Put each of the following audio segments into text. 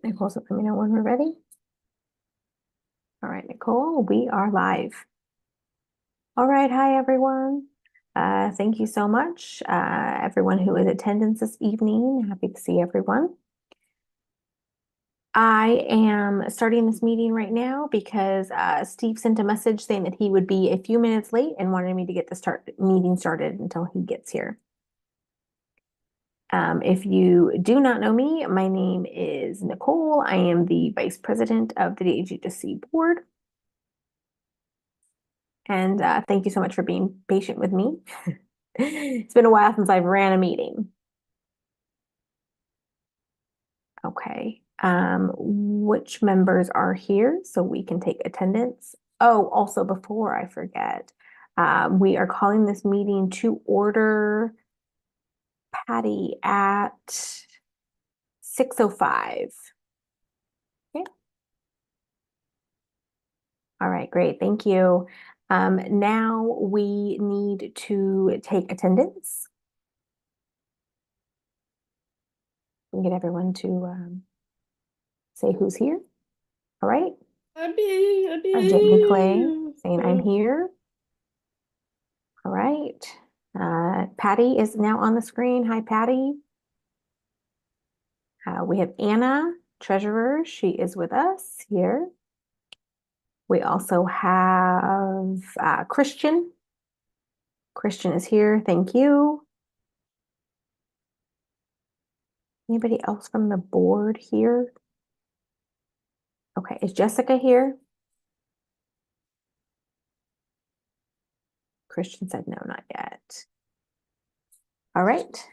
Nicole, so let me know when we're ready. All right, Nicole, we are live. All right, hi everyone. Thank you so much, everyone who is attending this evening. Happy to see everyone. I am starting this meeting right now because Steve sent a message saying that he would be a few minutes late and wanted me to get the meeting started until he gets here. If you do not know me, my name is Nicole. I am the Vice President of the DHHSC Board. And thank you so much for being patient with me. It's been a while since I've ran a meeting. Okay. Which members are here so we can take attendance? Oh, also before I forget, we are calling this meeting to order, Patty, at 6:05. Okay. All right, great. Thank you. Now we need to take attendance. We get everyone to say who's here. All right. Jamie Clay saying I'm here. All right. Patty is now on the screen. Hi, Patty. We have Anna, treasurer. She is with us here. We also have Christian. Christian is here. Thank you. Anybody else from the board here? Okay, is Jessica here? Christian said no, not yet. All right.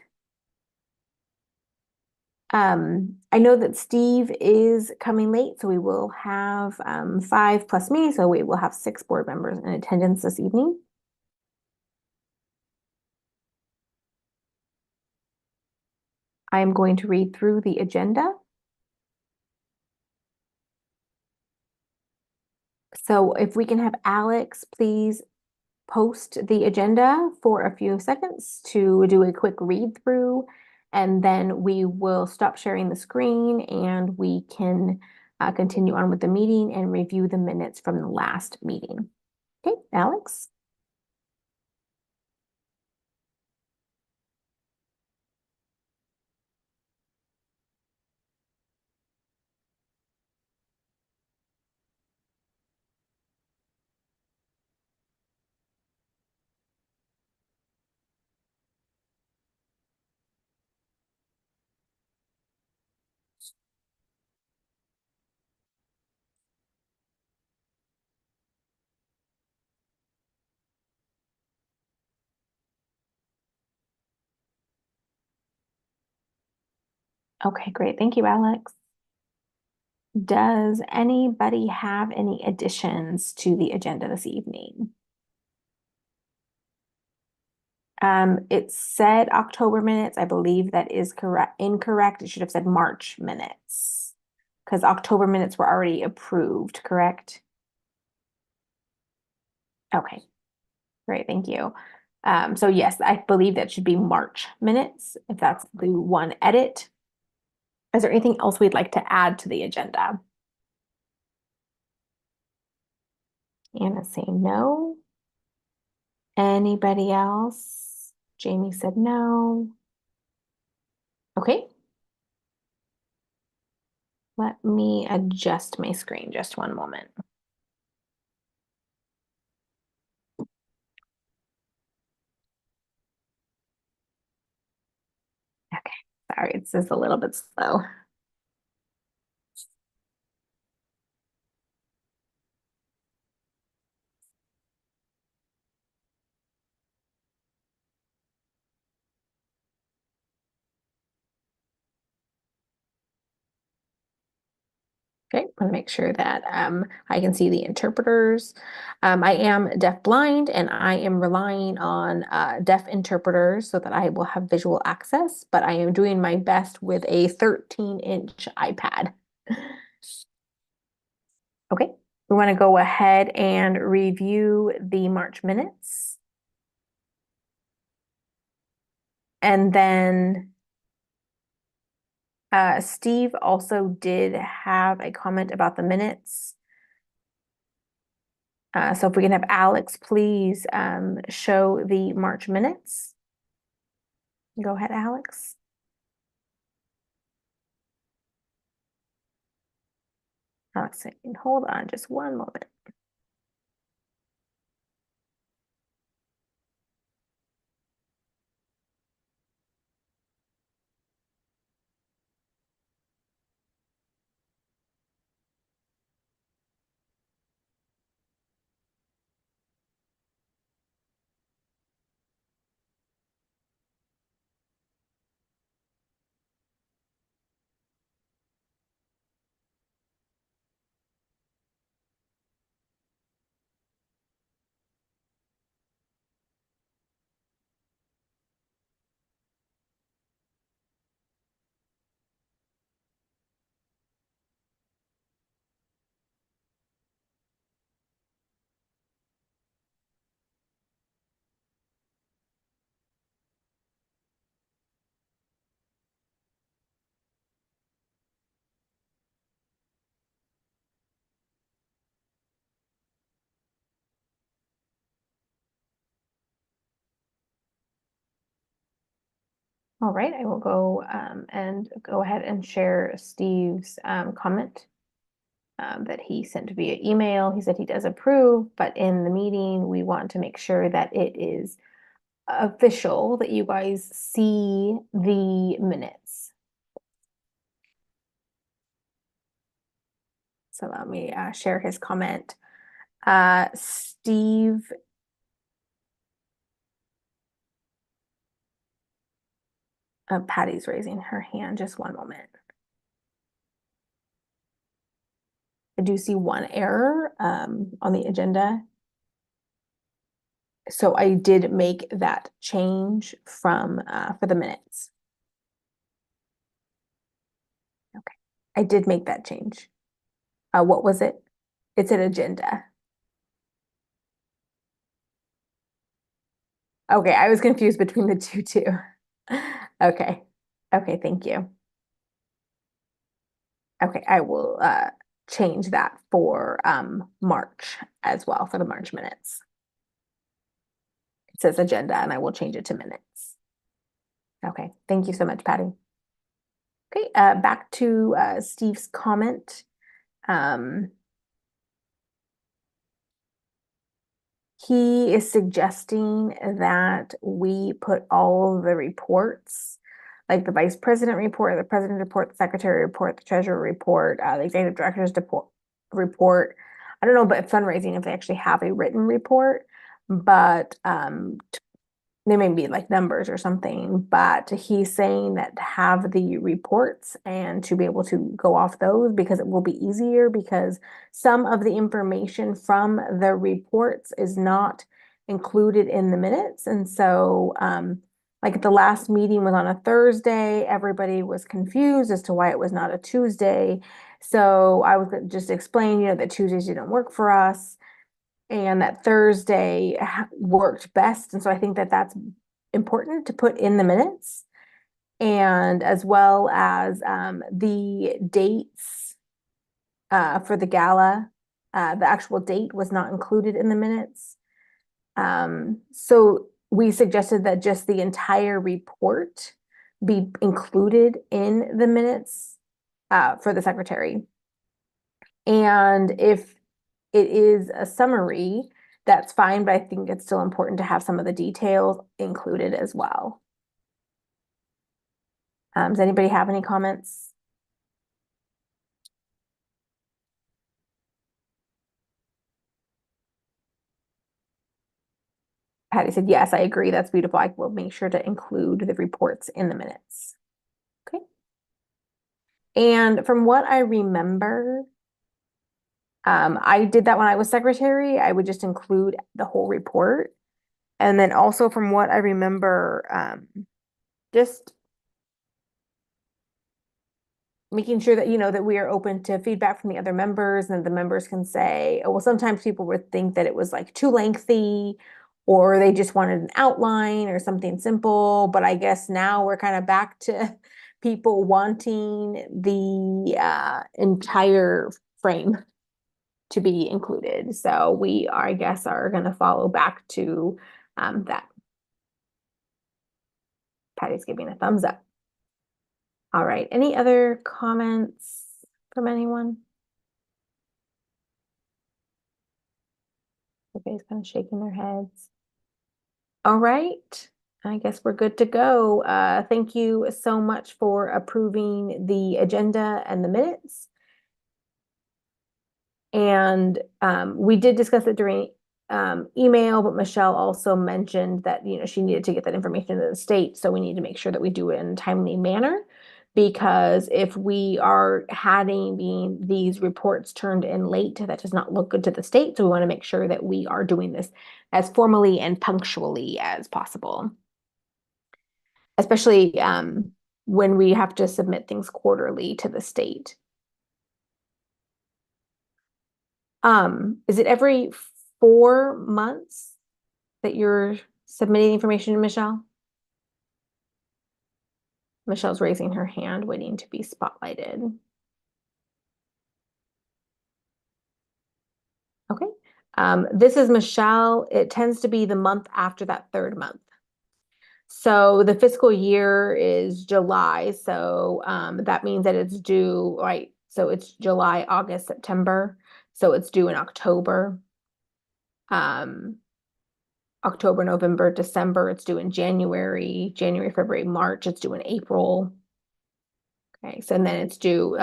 I know that Steve is coming late, so we will have 5 plus me, so we will have 6 board members in attendance this evening. I am going to read through the agenda. So if we can have Alex please post the agenda for a few seconds to do a quick read through, and then we will stop sharing the screen and we can continue on with the meeting and review the minutes from the last meeting. Okay, Alex? Okay, great. Thank you, Alex. Does anybody have any additions to the agenda this evening? It said October minutes. I believe that is incorrect. It should have said March minutes because October minutes were already approved, correct? Okay, great. Thank you. So yes, I believe that should be March minutes if that's the one edit. Is there anything else we'd like to add to the agenda? Anna saying no. Anybody else? Jamie said no. Okay. Let me adjust my screen just one moment. Okay, sorry, it's just a little bit slow. Okay, I want to make sure that I can see the interpreters. I am deaf-blind and I am relying on deaf interpreters so that I will have visual access, but I am doing my best with a 13-inch iPad. Okay, we want to go ahead and review the March minutes. And then Steve also did have a comment about the minutes. So if we can have Alex please show the March minutes. Go ahead, Alex. Alex, hold on just one moment. All right, I will go and go ahead and share Steve's comment that he sent via email. He said he does approve, but in the meeting, we want to make sure that it is official, that you guys see the minutes. So let me share his comment. Steve, Patty's raising her hand, just one moment. I do see one error on the agenda. So I did make that change from for the minutes. Okay, I did make that change. What was it? It's an agenda. Okay, I was confused between the two too. Okay. Okay, thank you. Okay, I will change that for March as well, for the March minutes. It says agenda and I will change it to minutes. Okay, thank you so much, Patty. Okay, back to Steve's comment. He is suggesting that we put all the reports, like the vice president report, the president report, the secretary report, the treasurer report, the executive director's report. I don't know, but fundraising, if they actually have a written report, but they may be like numbers or something, but he's saying that to have the reports and to be able to go off those because it will be easier because some of the information from the reports is not included in the minutes. And so like the last meeting was on a Thursday, everybody was confused as to why it was not a Tuesday. So I was just explaining, that Tuesdays didn't work for us and that Thursday worked best. And so I think that that's important to put in the minutes. And as well as the dates for the gala, the actual date was not included in the minutes. So we suggested that just the entire report be included in the minutes for the secretary. And if it is a summary, that's fine, but I think it's still important to have some of the details included as well. Does anybody have any comments? Patty said, yes, I agree. That's beautiful. I will make sure to include the reports in the minutes. Okay. And from what I remember, I did that when I was secretary. I would just include the whole report. And then also from what I remember, just making sure that, that we are open to feedback from the other members and the members can say, oh, well, sometimes people would think that it was like too lengthy or they just wanted an outline or something simple. But I guess now we're kind of back to people wanting the entire frame to be included. So we are, I guess, are going to follow back to that. Patty's giving a thumbs up. All right. Any other comments from anyone? Everybody's kind of shaking their heads. All right. I guess we're good to go. Thank you so much for approving the agenda and the minutes. And we did discuss it during email, but Michelle also mentioned that, you know, she needed to get that information to the state. So we need to make sure that we do it in a timely manner, because if we are having these reports turned in late, that does not look good to the state. So we want to make sure that we are doing this as formally and punctually as possible, especially when we have to submit things quarterly to the state. Is it every 4 months that you're submitting information to Michelle? Michelle's raising her hand, waiting to be spotlighted. Okay. This is Michelle. It tends to be the month after that third month. So the fiscal year is July. So that means that it's due, right? So it's July, August, September. So it's due in October. October, November, December, it's due in January, February, March, it's due in April. Okay, so and then it's due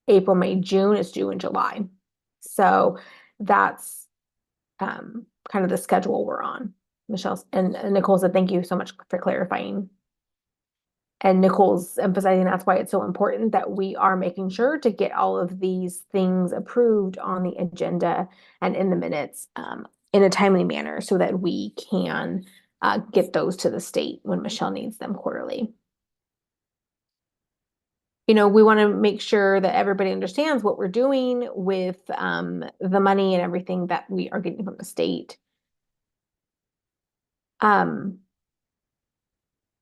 April, May, June, it's due in July. So that's kind of the schedule we're on. Michelle and Nicole said, thank you so much for clarifying. And Nicole's emphasizing that's why it's so important that we are making sure to get all of these things approved on the agenda and in the minutes in a timely manner so that we can get those to the state when Michelle needs them quarterly. You know, we want to make sure that everybody understands what we're doing with the money and everything that we are getting from the state. I'm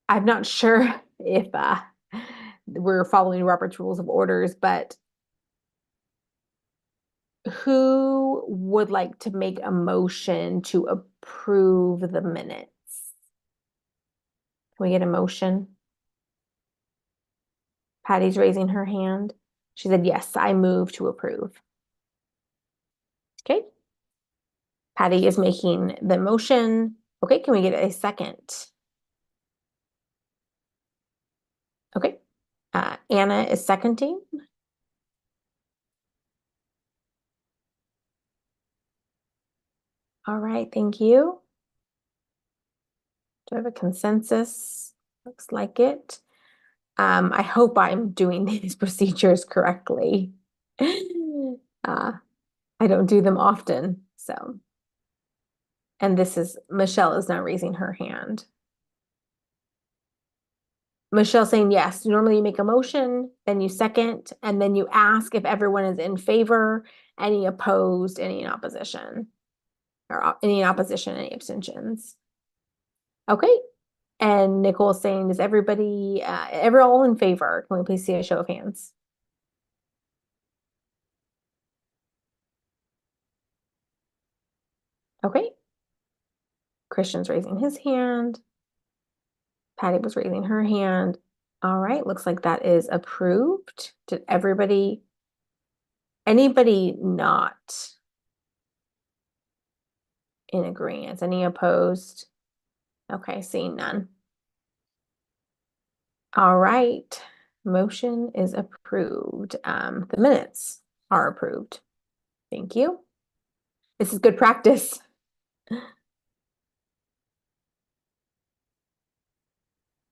not sure if we're following Robert's Rules of Orders, but who would like to make a motion to approve the minutes? Can we get a motion? Patty's raising her hand. She said, yes, I move to approve. Okay. Patty is making the motion. Okay, can we get a second? Okay. Anna is seconding. All right, thank you. Do I have a consensus? Looks like it. I hope I'm doing these procedures correctly. I don't do them often, so. And this is, Michelle is now raising her hand. Michelle saying yes. Normally you make a motion, then you second, and then you ask if everyone is in favor, any opposed, any in opposition, or any in opposition, any abstentions. Okay. And Nicole saying, is everybody, all in favor? Can we please see a show of hands? Okay. Christian's raising his hand. Patty was raising her hand. All right, looks like that is approved. Did anybody not in agreement? Any opposed? Okay, seeing none. All right, motion is approved. The minutes are approved. Thank you. This is good practice.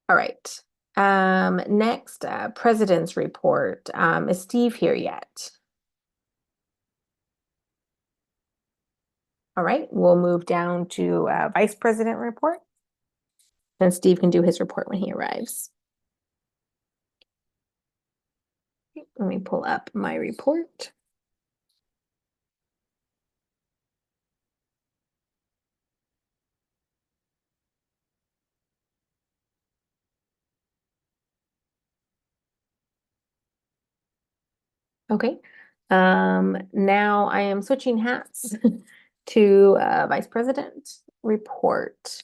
All right. Next, president's report. Is Steve here yet? All right, we'll move down to vice president report. And Steve can do his report when he arrives. Let me pull up my report. Okay. Now I am switching hats to Vice President report.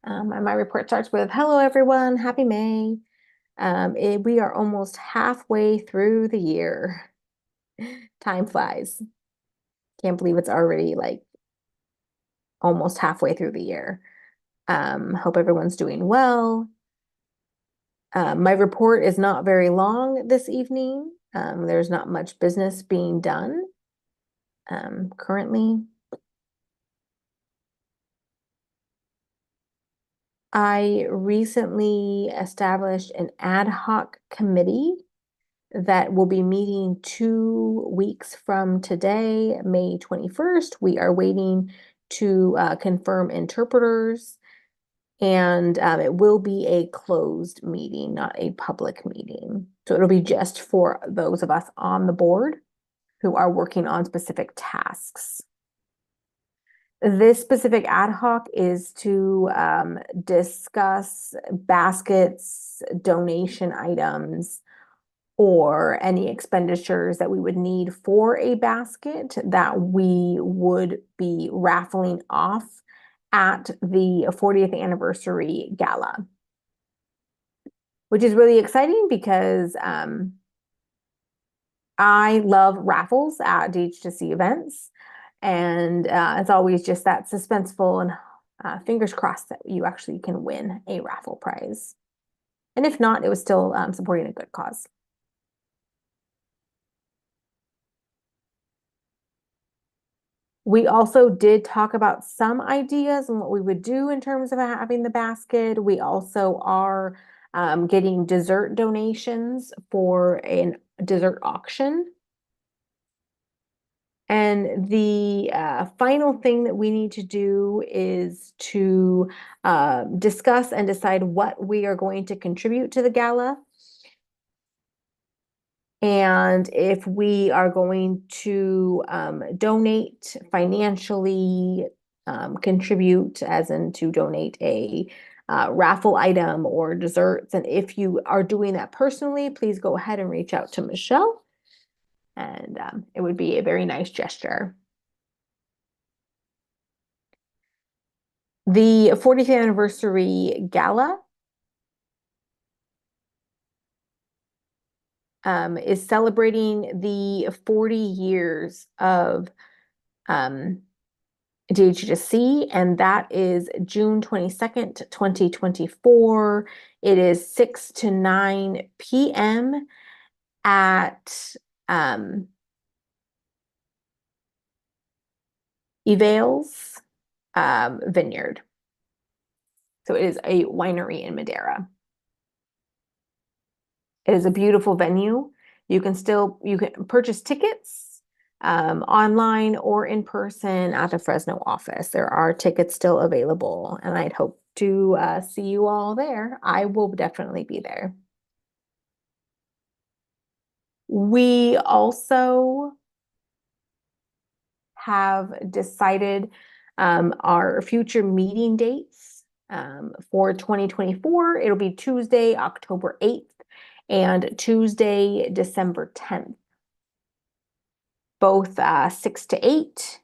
And my report starts with, hello, everyone. Happy May. We are almost halfway through the year. Time flies. Can't believe it's already like almost halfway through the year. Hope everyone's doing well. My report is not very long this evening. There's not much business being done currently. I recently established an ad hoc committee that will be meeting 2 weeks from today, May 21st. We are waiting to confirm interpreters, and it will be a closed meeting, not a public meeting. So it'll be just for those of us on the board who are working on specific tasks. This specific ad hoc is to discuss baskets, donation items, or any expenditures that we would need for a basket that we would be raffling off at the 40th anniversary gala, which is really exciting because I love raffles at DHHSC events. And it's always just that suspenseful and fingers crossed that you actually can win a raffle prize. And if not, it was still supporting a good cause. We also did talk about some ideas and what we would do in terms of having the basket. We also are getting dessert donations for a dessert auction. And the final thing that we need to do is to discuss and decide what we are going to contribute to the gala. And if we are going to donate financially, contribute as in to donate a raffle item or desserts. And if you are doing that personally, please go ahead and reach out to Michelle. And it would be a very nice gesture. The 40th anniversary gala is celebrating the 40 years of DHHSC, and that is June 22nd, 2024. It is 6 to 9 p.m. at Evales Vineyard. So it is a winery in Madeira. It is a beautiful venue. You can purchase tickets online or in person at the Fresno office. There are tickets still available, and I'd hope to see you all there. I will definitely be there. We also have decided our future meeting dates for 2024. It'll be Tuesday, October 8th and Tuesday, December 10th. Both 6 to 8.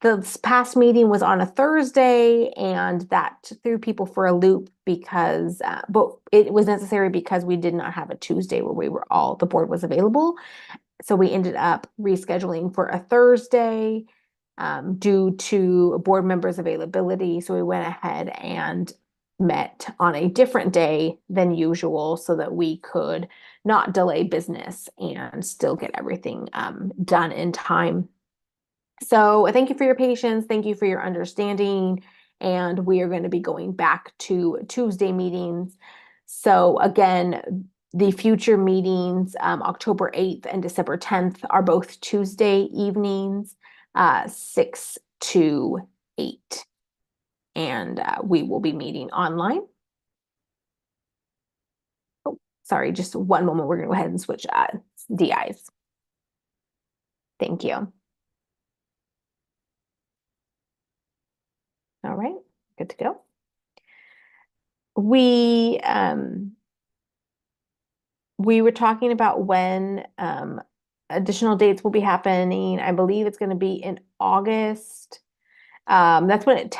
The past meeting was on a Thursday, and that threw people for a loop because, but it was necessary because we did not have a Tuesday where the board was available. So we ended up rescheduling for a Thursday due to board members' availability. So we went ahead and met on a different day than usual so that we could not delay business and still get everything done in time. So thank you for your patience. Thank you for your understanding. And we are going to be going back to Tuesday meetings. So again, the future meetings, October 8th and December 10th, are both Tuesday evenings, 6 to 8. And we will be meeting online. Oh, sorry, just one moment. We're going to go ahead and switch DIs. Thank you. All right, good to go. We were talking about when additional dates will be happening. I believe it's going to be in August. That's when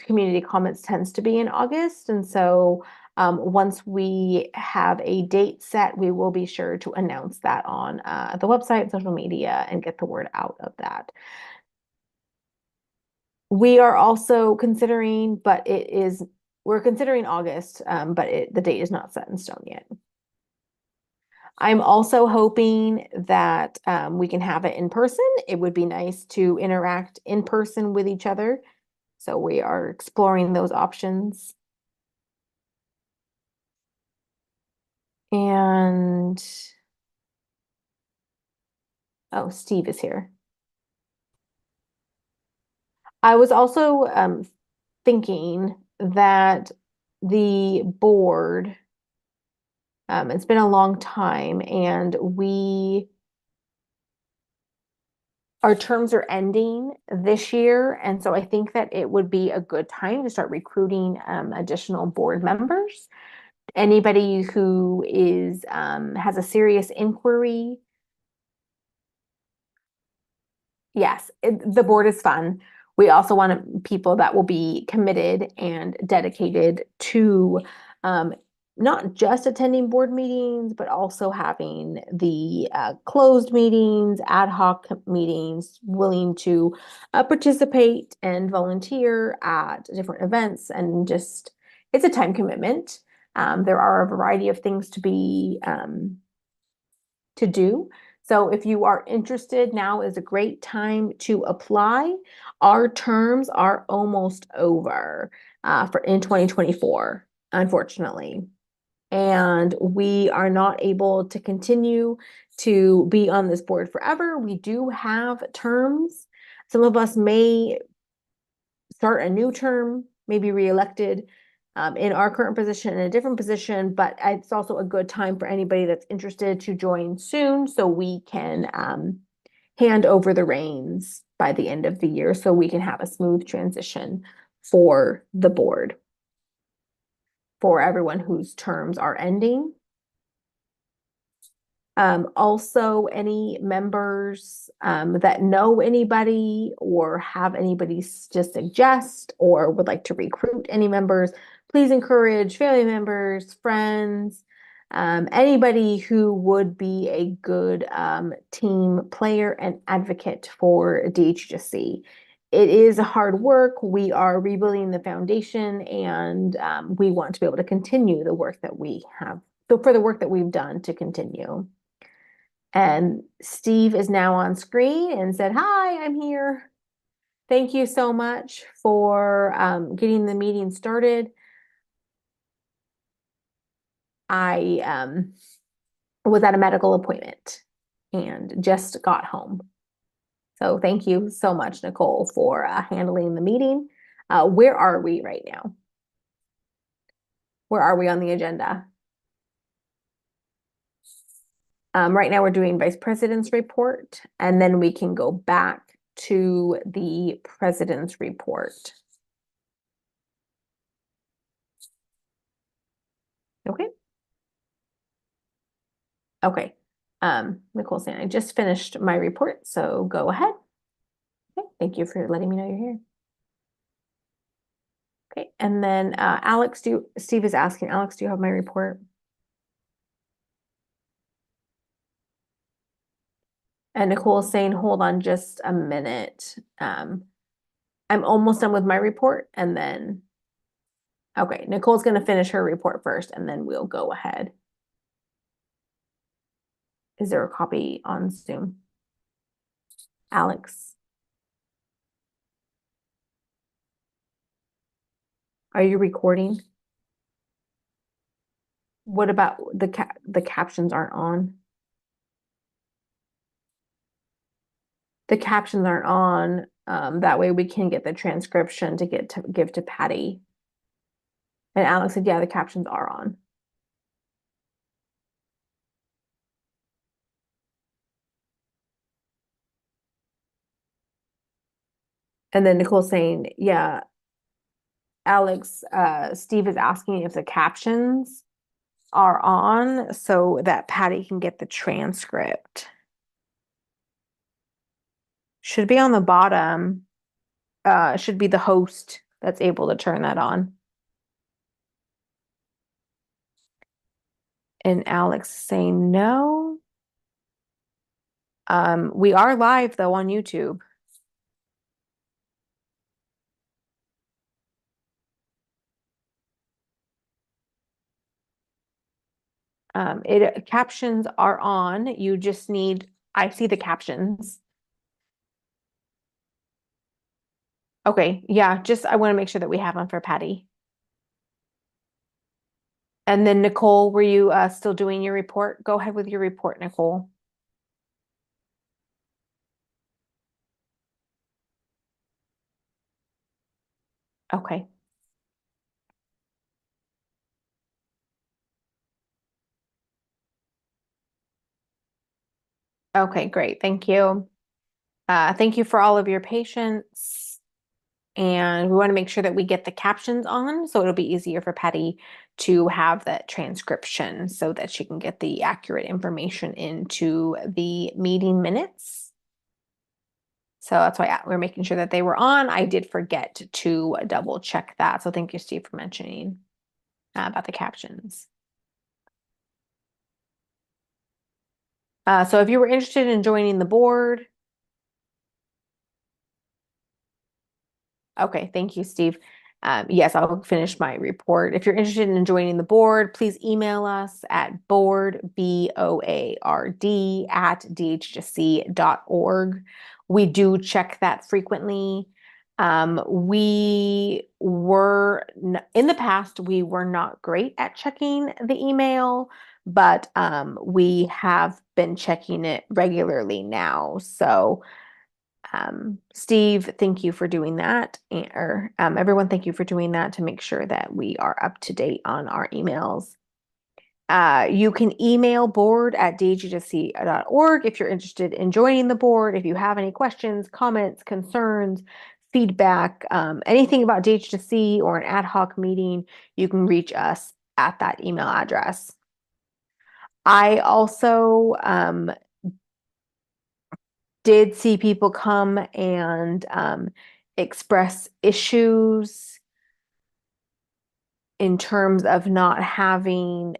community comments tends to be in August. And so once we have a date set, we will be sure to announce that on the website, social media, and get the word out of that. We are also considering, we're considering August, but the date is not set in stone yet. I'm also hoping that we can have it in person. It would be nice to interact in person with each other. So we are exploring those options. And, oh, Steve is here. I was also thinking that the board, it's been a long time, and our terms are ending this year. And so I think that it would be a good time to start recruiting additional board members. Anybody who has a serious inquiry. Yes, the board is fun. We also want people that will be committed and dedicated to not just attending board meetings, but also having the closed meetings, ad hoc meetings, willing to participate and volunteer at different events. And just, it's a time commitment. There are a variety of things to do. So if you are interested, now is a great time to apply. Our terms are almost over in 2024, unfortunately. And we are not able to continue to be on this board forever. We do have terms. Some of us may start a new term, maybe reelected in our current position, in a different position, but it's also a good time for anybody that's interested to join soon, so we can hand over the reins by the end of the year, so we can have a smooth transition for the board, for everyone whose terms are ending. Also, any members that know anybody or have anybody just suggest or would like to recruit any members, please encourage family members, friends, anybody who would be a good team player and advocate for DHHSC. It is hard work. We are rebuilding the foundation, and we want to be able to continue the work that we have, for the work that we've done to continue. And Steve is now on screen and said, "Hi, I'm here." Thank you so much for getting the meeting started. I was at a medical appointment and just got home. So thank you so much, Nicole, for handling the meeting. Where are we right now? Where are we on the agenda? Right now we're doing Vice President's report, and then we can go back to the President's report. Okay. Okay. Nicole saying, I just finished my report, so go ahead. Okay, thank you for letting me know you're here. Okay, and then Alex, Steve is asking, Alex, do you have my report? And Nicole is saying, hold on just a minute. I'm almost done with my report, and then, okay, Nicole's going to finish her report first, and then we'll go ahead. Is there a copy on Zoom? Alex? Are you recording? What about the captions aren't on? The captions aren't on. That way we can get the transcription to give to Patty. And Alex said, yeah, the captions are on. And then Nicole's saying, yeah, Alex, Steve is asking if the captions are on so that Patty can get the transcript. Should be on the bottom. Should be the host that's able to turn that on. And Alex saying no. We are live though on YouTube. Captions are on. You just need, I see the captions. Okay, yeah, just I want to make sure that we have them for Patty. And then Nicole, were you still doing your report? Go ahead with your report, Nicole. Okay. Okay, great. Thank you. Thank you for all of your patience. And we want to make sure that we get the captions on so it'll be easier for Patty to have that transcription so that she can get the accurate information into the meeting minutes. So that's why we're making sure that they were on. I did forget to double check that. So thank you, Steve, for mentioning about the captions. So if you were interested in joining the board, okay, thank you, Steve. Yes, I'll finish my report. If you're interested in joining the board, please email us at board, BOARD, at dhhsc.org. We do check that frequently. We were, in the past, we were not great at checking the email, but we have been checking it regularly now. So Steve, thank you for doing that. Or everyone, thank you for doing that to make sure that we are up to date on our emails. You can email board at dhhsc.org if you're interested in joining the board. If you have any questions, comments, concerns, feedback, anything about DHHSC or an ad hoc meeting, you can reach us at that email address. I also did see people come and express issues in terms of not having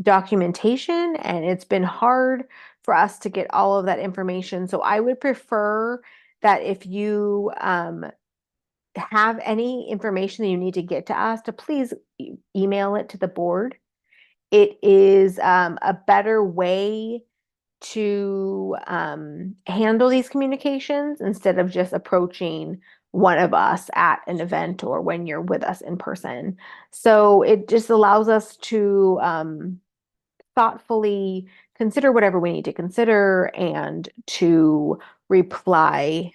documentation, and it's been hard for us to get all of that information. So I would prefer that if you have any information that you need to get to us, to please email it to the board. It is a better way to handle these communications instead of just approaching one of us at an event or when you're with us in person. So it just allows us to thoughtfully consider whatever we need to consider and to reply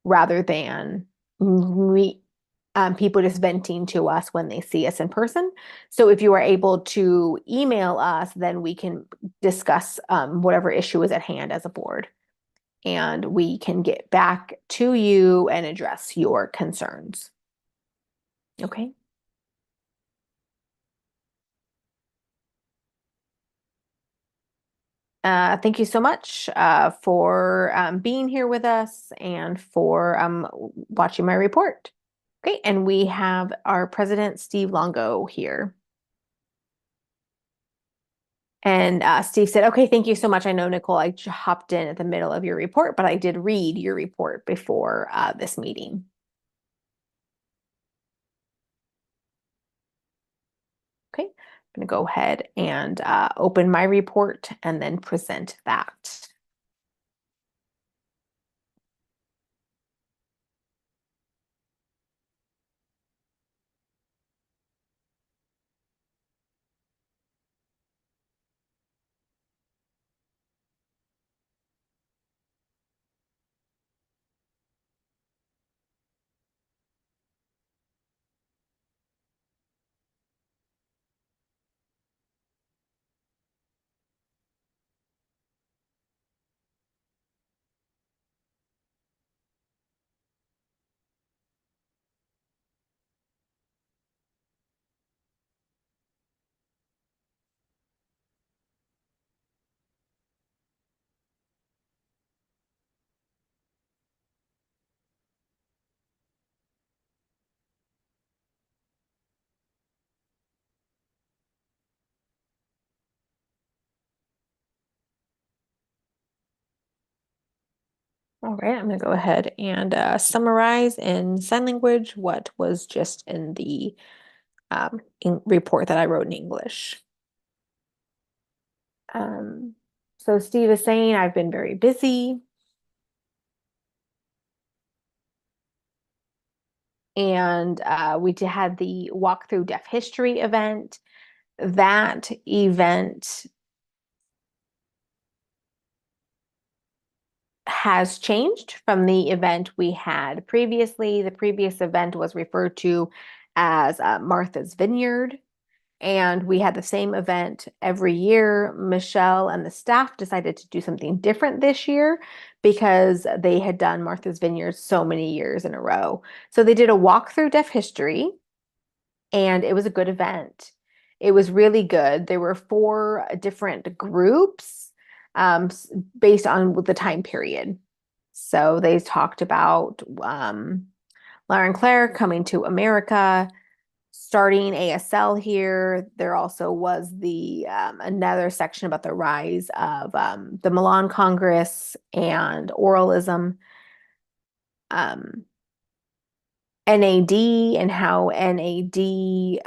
rather than we people just venting to us when they see us in person. So if you are able to email us, then we can discuss whatever issue is at hand as a board, and we can get back to you and address your concerns. Okay. Thank you so much for being here with us and for watching my report. Okay, and we have our president, Steve Longo, here. And Steve said, okay, thank you so much. I know, Nicole, I hopped in at the middle of your report, but I did read your report before this meeting. Okay, I'm going to go ahead and open my report and then present that. All right, I'm going to go ahead and summarize in sign language what was just in the report that I wrote in English. Um, so Steve is saying, I've been very busy. And we had the walkthrough deaf history event. That event has changed from the event we had previously. The previous event was referred to as Martha's Vineyard, and we had the same event every year. Michelle and the staff decided to do something different this year because they had done Martha's Vineyard so many years in a row. So they did a walkthrough deaf history, and it was a good event. It was really good. There were 4 different groups based on the time period. So they talked about Lara and Claire coming to America, starting ASL here. There also was the another section about the rise of the Milan Congress and oralism. NAD and how NAD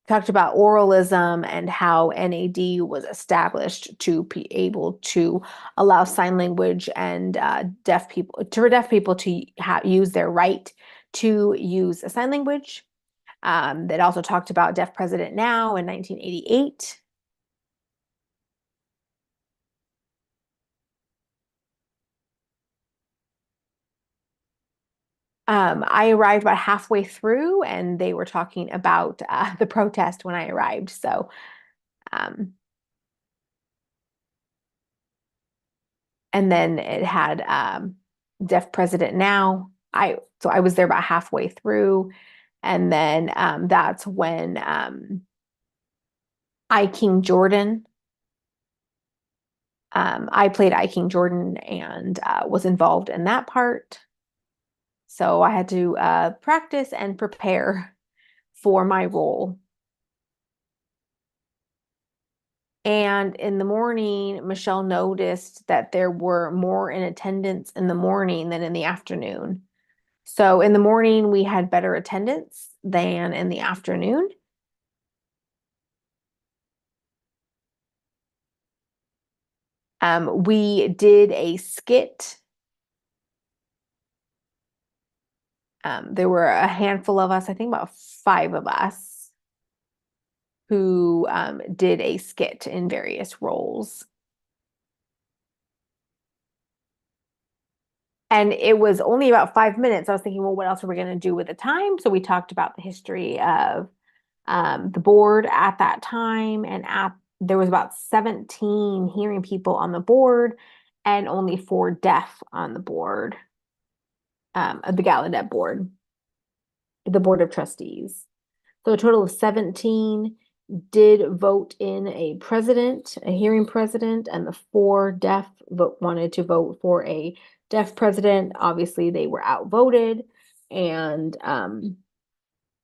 talked about oralism and how NAD was established to be able to allow sign language and deaf people to use their right to use a sign language. That also talked about Deaf President Now in 1988. I arrived about halfway through, and they were talking about the protest when I arrived. So, um, and then it had Deaf President Now. So I was there about halfway through, and then that's when I King Jordan. I played I King Jordan and was involved in that part. So I had to practice and prepare for my role. And in the morning, Michelle noticed that there were more in attendance in the morning than in the afternoon. So in the morning, we had better attendance than in the afternoon. We did a skit. There were a handful of us, I think about 5 of us, who did a skit in various roles. And it was only about 5 minutes. I was thinking, well, what else are we going to do with the time? So we talked about the history of the board at that time, and there was about 17 hearing people on the board and only 4 deaf on the board, of the Gallaudet board, the board of trustees. So a total of 17 did vote in a president, a hearing president, and the 4 deaf wanted to vote for a deaf president. Obviously, they were outvoted, and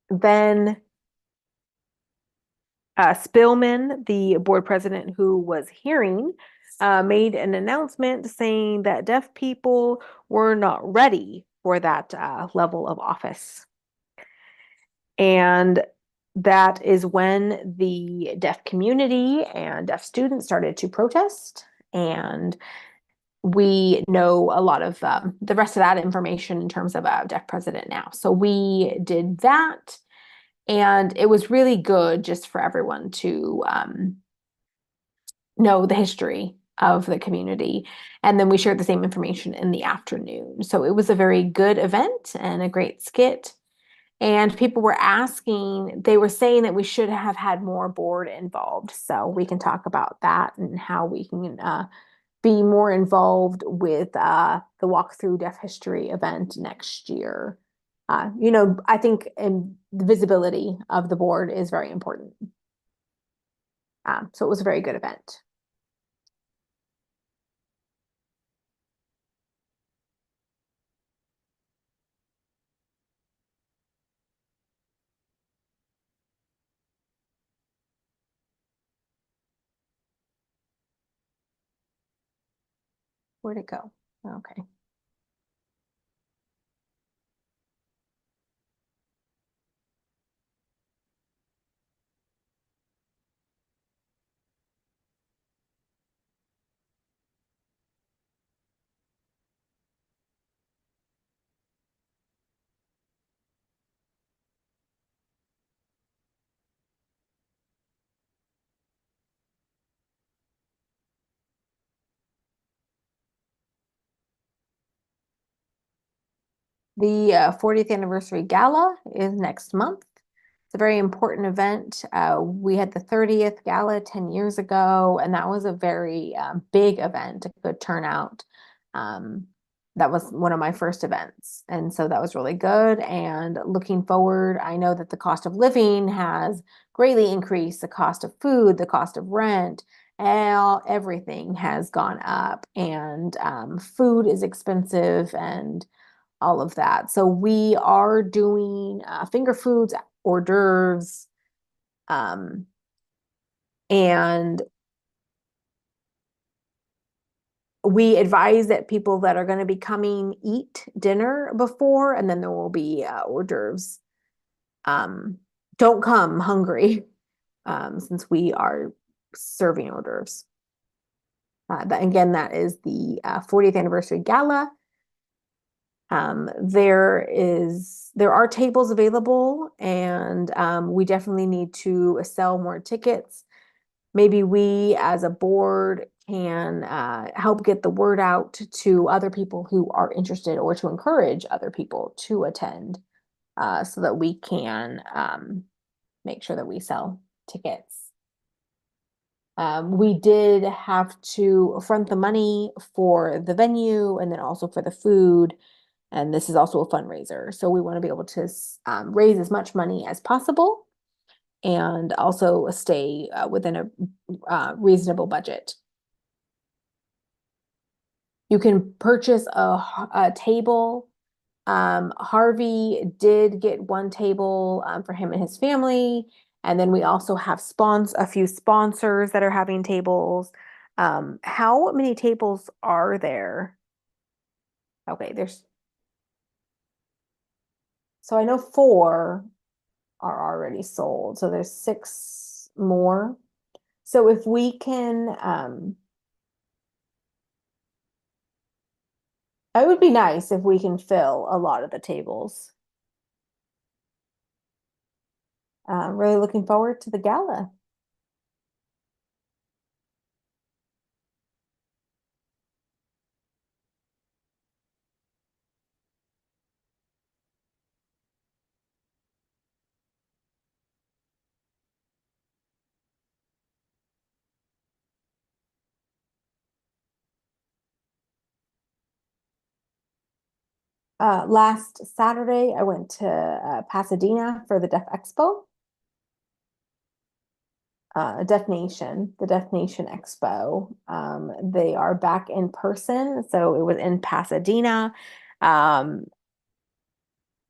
then Spillman, the board president who was hearing, made an announcement saying that deaf people were not ready for that level of office. And that is when the deaf community and deaf students started to protest. And we know a lot of the rest of that information in terms of a deaf president now. So we did that. And it was really good just for everyone to know the history of the community. And then we shared the same information in the afternoon. So it was a very good event and a great skit. And people were asking, they were saying that we should have had more board involved. So we can talk about that and how we can be more involved with the walkthrough deaf history event next year. I think the visibility of the board is very important. So it was a very good event. Where'd it go? Okay. The 40th anniversary gala is next month. It's a very important event. We had the 30th gala 10 years ago, and that was a very big event, a good turnout. That was one of my first events. And so that was really good. And looking forward, I know that the cost of living has greatly increased, the cost of food, the cost of rent, everything has gone up, and food is expensive and all of that. So we are doing finger foods, hors d'oeuvres, and we advise that people that are going to be coming eat dinner before, and then there will be hors d'oeuvres. Don't come hungry, since we are serving hors d'oeuvres. That is the 40th anniversary gala. There are tables available, and we definitely need to sell more tickets. Maybe we as a board can help get the word out to other people who are interested, or to encourage other people to attend, so that we can make sure that we sell tickets. We did have to front the money for the venue and then also for the food. And this is also a fundraiser. So we want to be able to raise as much money as possible, and also stay within a reasonable budget. You can purchase a table. Harvey did get one table for him and his family. And then we also have a few sponsors that are having tables. How many tables are there? Okay, so I know 4 are already sold. So there's 6 more. So if we can, it would be nice if we can fill a lot of the tables. Really looking forward to the gala. Last Saturday, I went to Pasadena for the Deaf Expo. The Deaf Nation Expo. They are back in person, so it was in Pasadena. But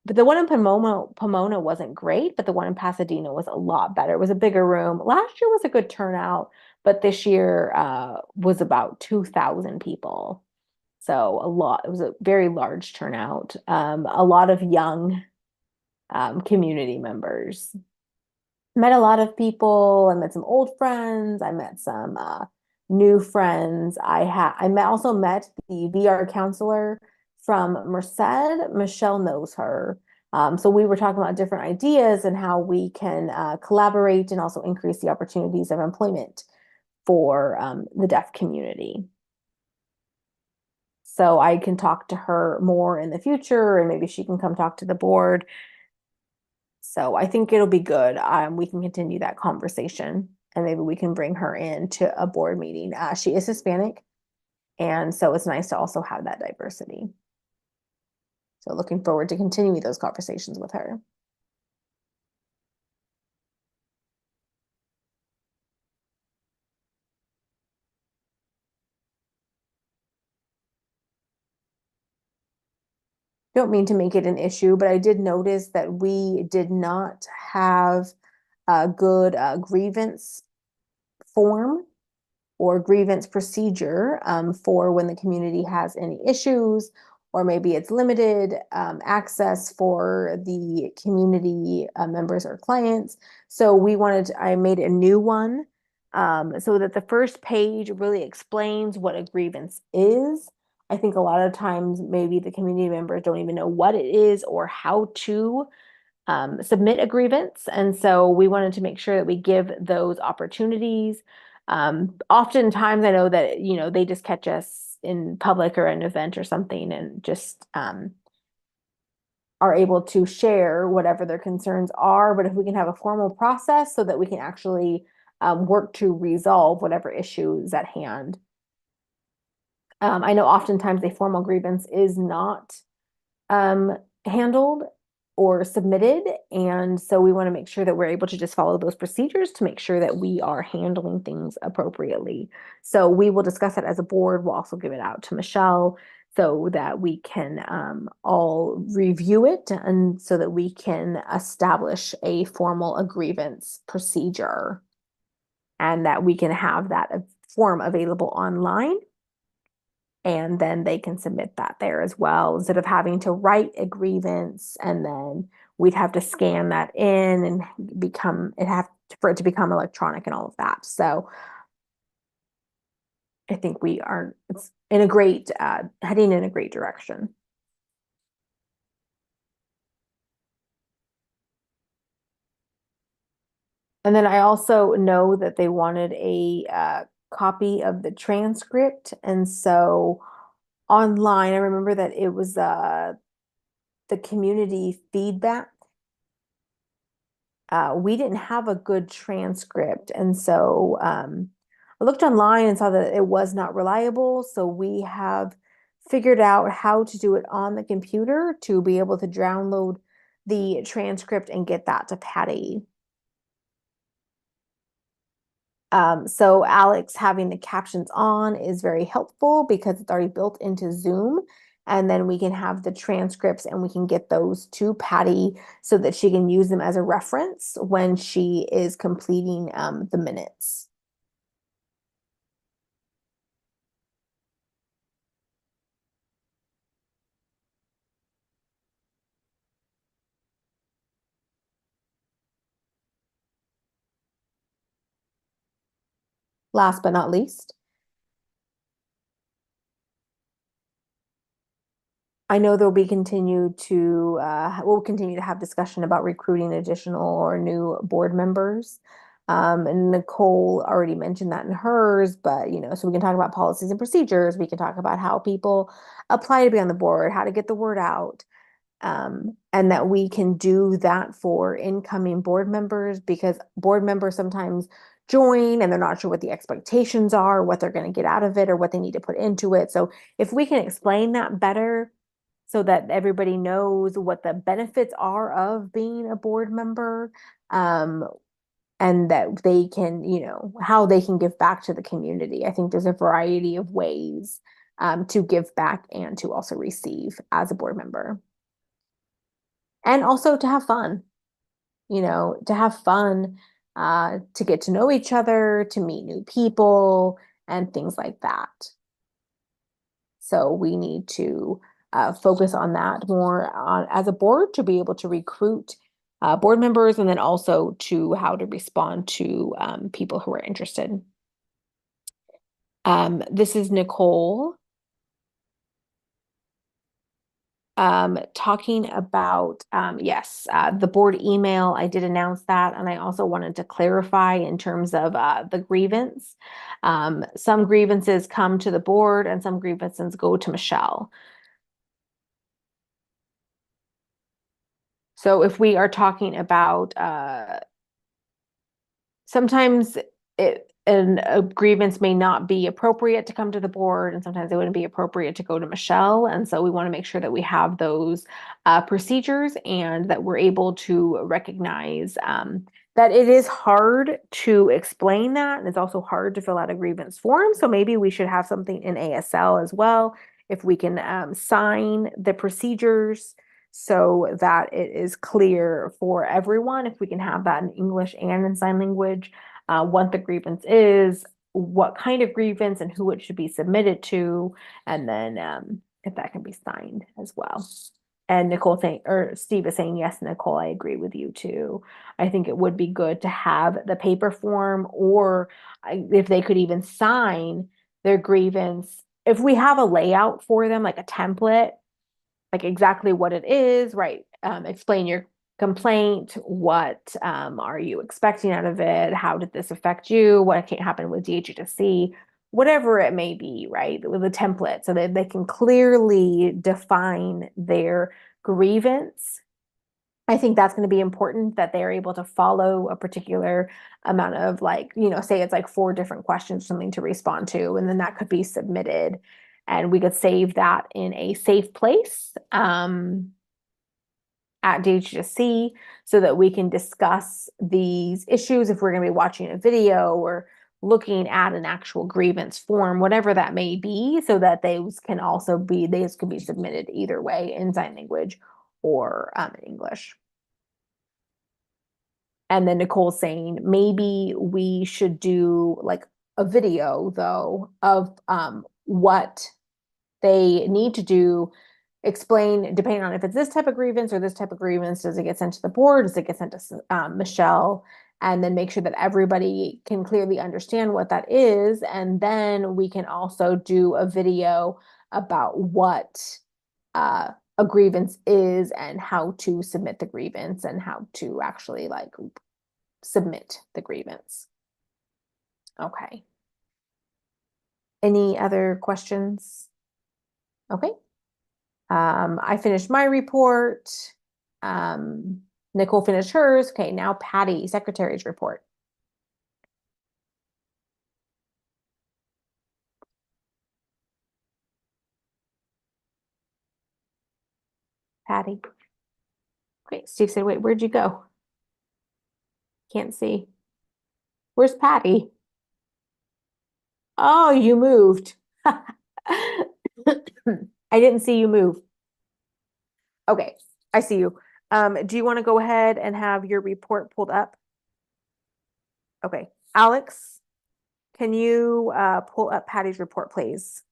the one in Pomona wasn't great, but the one in Pasadena was a lot better. It was a bigger room. Last year was a good turnout, but this year was about 2,000 people. So it was a very large turnout. A lot of young community members. Met a lot of people. I met some old friends. I met some new friends. Also met the VR counselor from Merced. Michelle knows her. So we were talking about different ideas and how we can collaborate and also increase the opportunities of employment for the deaf community. So I can talk to her more in the future, and maybe she can come talk to the board. So I think it'll be good. We can continue that conversation, and maybe we can bring her in to a board meeting. She is Hispanic, and so it's nice to also have that diversity. So looking forward to continuing those conversations with her. Don't mean to make it an issue, but I did notice that we did not have a good grievance form or grievance procedure for when the community has any issues, or maybe it's limited access for the community members or clients. So I made a new one so that the first page really explains what a grievance is. I think a lot of times maybe the community members don't even know what it is or how to submit a grievance. And so we wanted to make sure that we give those opportunities. Oftentimes I know that, they just catch us in public or an event or something and just are able to share whatever their concerns are, but if we can have a formal process so that we can actually work to resolve whatever issue is at hand. I know oftentimes a formal grievance is not handled or submitted, and so we want to make sure that we're able to just follow those procedures to make sure that we are handling things appropriately. So we will discuss it as a board. We'll also give it out to Michelle so that we can all review it and so that we can establish a formal grievance procedure and that we can have that form available online. And then they can submit that there as well instead of having to write a grievance and then we'd have to scan that in and for it to become electronic and all of that. So I think it's in a great heading in a great direction. And then I also know that they wanted a copy of the transcript, and so online I remember that it was the community feedback. We didn't have a good transcript, and so I looked online and saw that it was not reliable. So we have figured out how to do it on the computer to be able to download the transcript and get that to Patty. So Alex having the captions on is very helpful because it's already built into Zoom. And then we can have the transcripts and we can get those to Patty so that she can use them as a reference when she is completing the minutes. Last but not least, I know we'll continue to have discussion about recruiting additional or new board members. And Nicole already mentioned that in hers, but so we can talk about policies and procedures. We can talk about how people apply to be on the board, how to get the word out. And that we can do that for incoming board members because board members sometimes join and they're not sure what the expectations are, what they're going to get out of it, or what they need to put into it. So if we can explain that better so that everybody knows what the benefits are of being a board member, and that they can, how they can give back to the community. I think there's a variety of ways to give back and to also receive as a board member. And also to have fun, to get to know each other, to meet new people, and things like that. So we need to focus on that more as a board to be able to recruit board members and then also to how to respond to people who are interested. This is Nicole. Talking about, yes, the board email, I did announce that, and I also wanted to clarify in terms of the grievance. Some grievances come to the board and some grievances go to Michelle. So if we are talking about, sometimes a grievance may not be appropriate to come to the board, and sometimes it wouldn't be appropriate to go to Michelle. And so we want to make sure that we have those procedures and that we're able to recognize that it is hard to explain that. And it's also hard to fill out a grievance form. So maybe we should have something in ASL as well. If we can sign the procedures so that it is clear for everyone, if we can have that in English and in sign language, what the grievance is, what kind of grievance and who it should be submitted to, and then if that can be signed as well. And Steve is saying, yes, Nicole, I agree with you too. I think it would be good to have the paper form, or if they could even sign their grievance. If we have a layout for them, like a template, like exactly what it is, right? Explain your complaint. What are you expecting out of it? How did this affect you? What can happen with DHHSC? Whatever it may be, right? With a template so that they can clearly define their grievance, I think that's going to be important that they're able to follow a particular amount of like, say it's like 4 different questions, something to respond to, and then that could be submitted and we could save that in a safe place at DHHSC so that we can discuss these issues if we're going to be watching a video or looking at an actual grievance form, whatever that may be, so that those can be submitted either way in sign language or in English. And then Nicole's saying maybe we should do like a video though of what they need to do, explain depending on if it's this type of grievance or this type of grievance, does it get sent to the board, does it get sent to Michelle, and then make sure that everybody can clearly understand what that is. And then we can also do a video about what a grievance is and how to submit the grievance and how to actually like submit the grievance. Okay. Any other questions? Okay. I finished my report. Nicole finished hers. Okay, now Patty, secretary's report. Patty. Great. Steve said, wait, where'd you go? Can't see. Where's Patty? Oh, you moved. I didn't see you move. Okay, I see you. Do you want to go ahead and have your report pulled up? Okay, Alex, can you pull up Patty's report, please?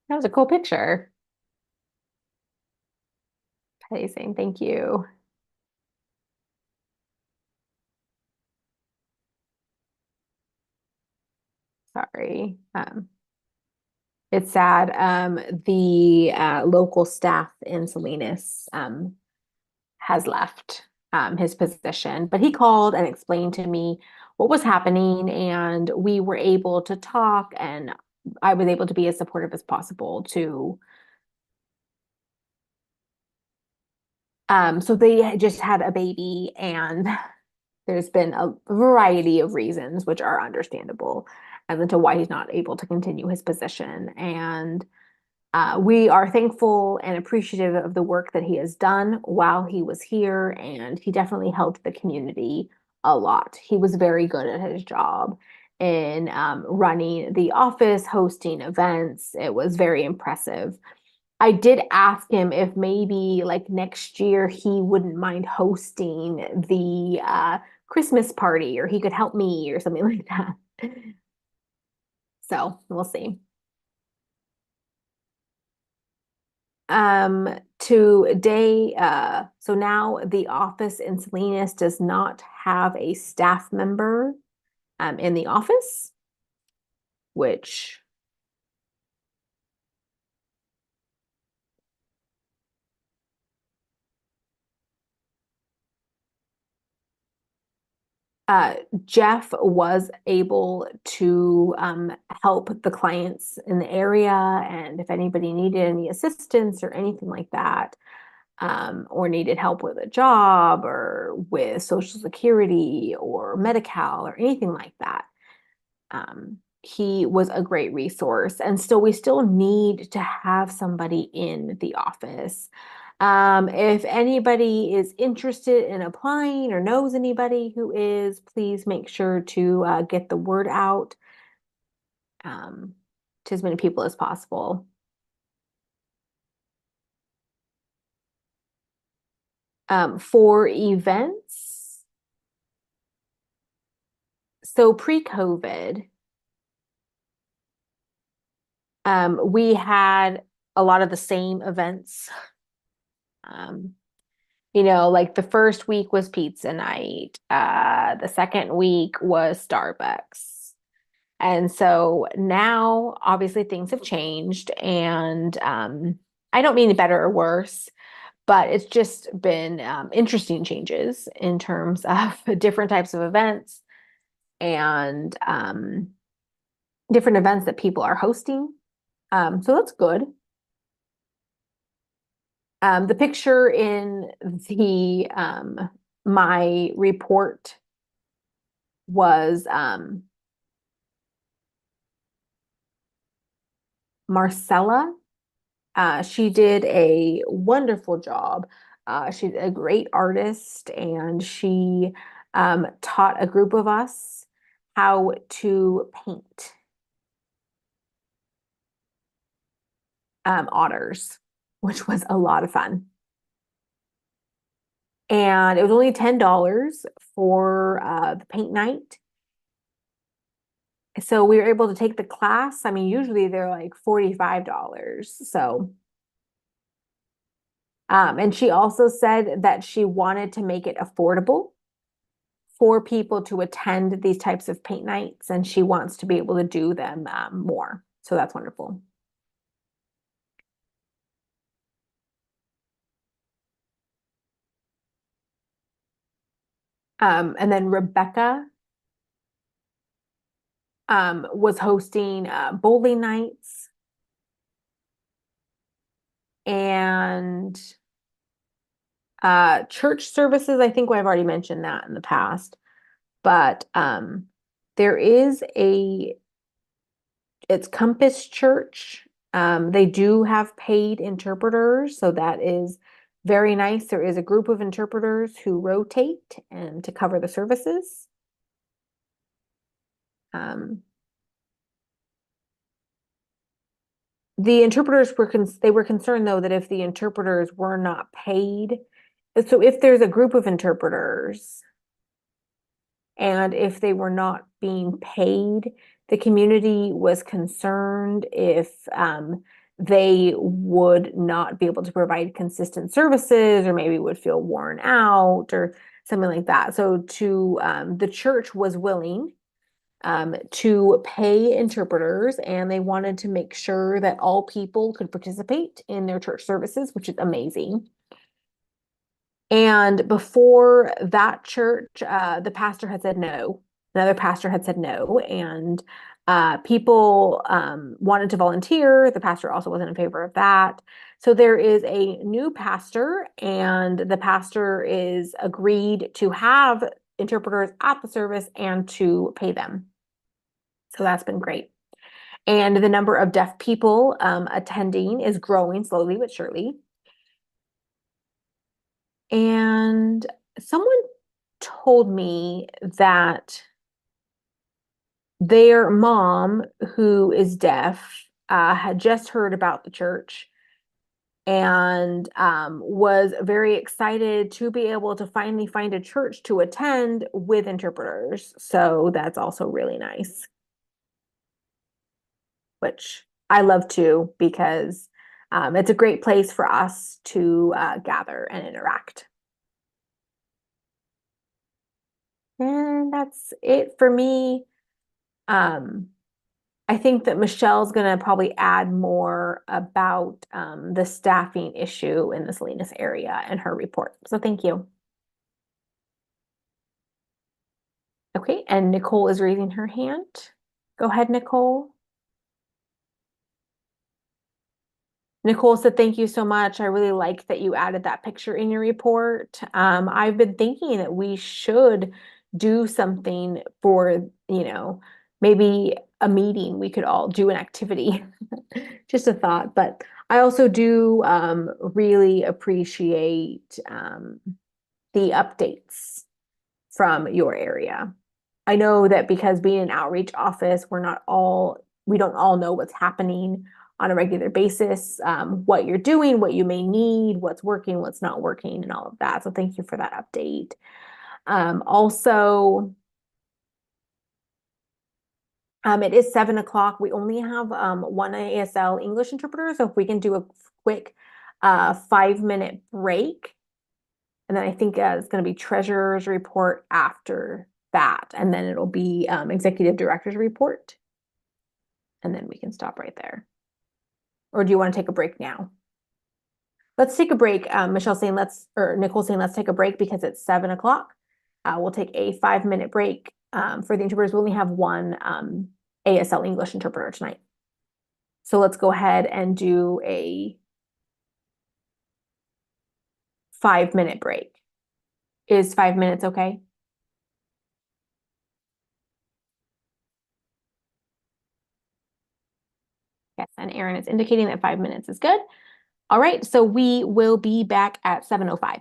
That was a cool picture. Patty saying thank you. Sorry. It's sad. The local staff in Salinas has left his position, but he called and explained to me what was happening, and we were able to talk, and I was able to be as supportive as possible to. So they just had a baby, and there's been a variety of reasons which are understandable as to why he's not able to continue his position. And we are thankful and appreciative of the work that he has done while he was here, and he definitely helped the community a lot. He was very good at his job in running the office, hosting events. It was very impressive. I did ask him if maybe like next year he wouldn't mind hosting the Christmas party, or he could help me or something like that. So we'll see. Today, so now the office in Salinas does not have a staff member in the office, which Jeff was able to help the clients in the area, and if anybody needed any assistance or anything like that, or needed help with a job or with Social Security or Medi-Cal or anything like that. He was a great resource. And still, we still need to have somebody in the office. If anybody is interested in applying or knows anybody who is, please make sure to get the word out to as many people as possible. For events, so pre-COVID, we had a lot of the same events. Um, like the first week was pizza night. The second week was Starbucks. And so now obviously things have changed and I don't mean better or worse, but it's just been interesting changes in terms of different types of events and different events that people are hosting. So that's good. The picture in the my report was Marcella. She did a wonderful job. She's a great artist, and she taught a group of us how to paint otters, which was a lot of fun. And it was only $10 for the paint night. So we were able to take the class. I mean, usually they're like $45. So, and she also said that she wanted to make it affordable for people to attend these types of paint nights, and she wants to be able to do them more. So that's wonderful. And then Rebecca was hosting bowling nights and church services. I think I've already mentioned that in the past, but there is it's Compass Church. They do have paid interpreters, so that is very nice. There is a group of interpreters who rotate and to cover the services. The interpreters were concerned though that if the interpreters were not paid, so if there's a group of interpreters and if they were not being paid, the community was concerned if they would not be able to provide consistent services or maybe would feel worn out or something like that. So the church was willing to pay interpreters, and they wanted to make sure that all people could participate in their church services, which is amazing. And before that church, the pastor had said no. Another pastor had said no, and people wanted to volunteer. The pastor also wasn't in favor of that. So there is a new pastor, and the pastor is agreed to have interpreters at the service and to pay them. So that's been great. And the number of deaf people attending is growing slowly but surely. And someone told me that their mom, who is deaf, had just heard about the church and was very excited to be able to finally find a church to attend with interpreters. So that's also really nice, which I love too, because it's a great place for us to gather and interact. And that's it for me. Um, I think that Michelle's going to probably add more about the staffing issue in the Salinas area in her report. So thank you. Okay, and Nicole is raising her hand. Go ahead, Nicole. Nicole said, thank you so much. I really like that you added that picture in your report. I've been thinking that we should do something for, maybe a meeting. We could all do an activity. Just a thought. But I also do really appreciate the updates from your area. I know that because being an outreach office, we don't all know what's happening on a regular basis, what you're doing, what you may need, what's working, what's not working, and all of that. So thank you for that update. Also, it is 7 o'clock. We only have one ASL English interpreter, so if we can do a quick 5-minute break, and then I think it's going to be treasurer's report after that, and then it'll be executive director's report, and then we can stop right there. Or do you want to take a break now? Let's take a break. Michelle's saying Nicole's saying let's take a break because it's 7 o'clock. We'll take a 5-minute break for the interpreters. We only have one ASL English interpreter tonight. So let's go ahead and do a 5-minute break. Is 5 minutes okay? Yes, and Erin is indicating that 5 minutes is good. All right, so we will be back at 7:05.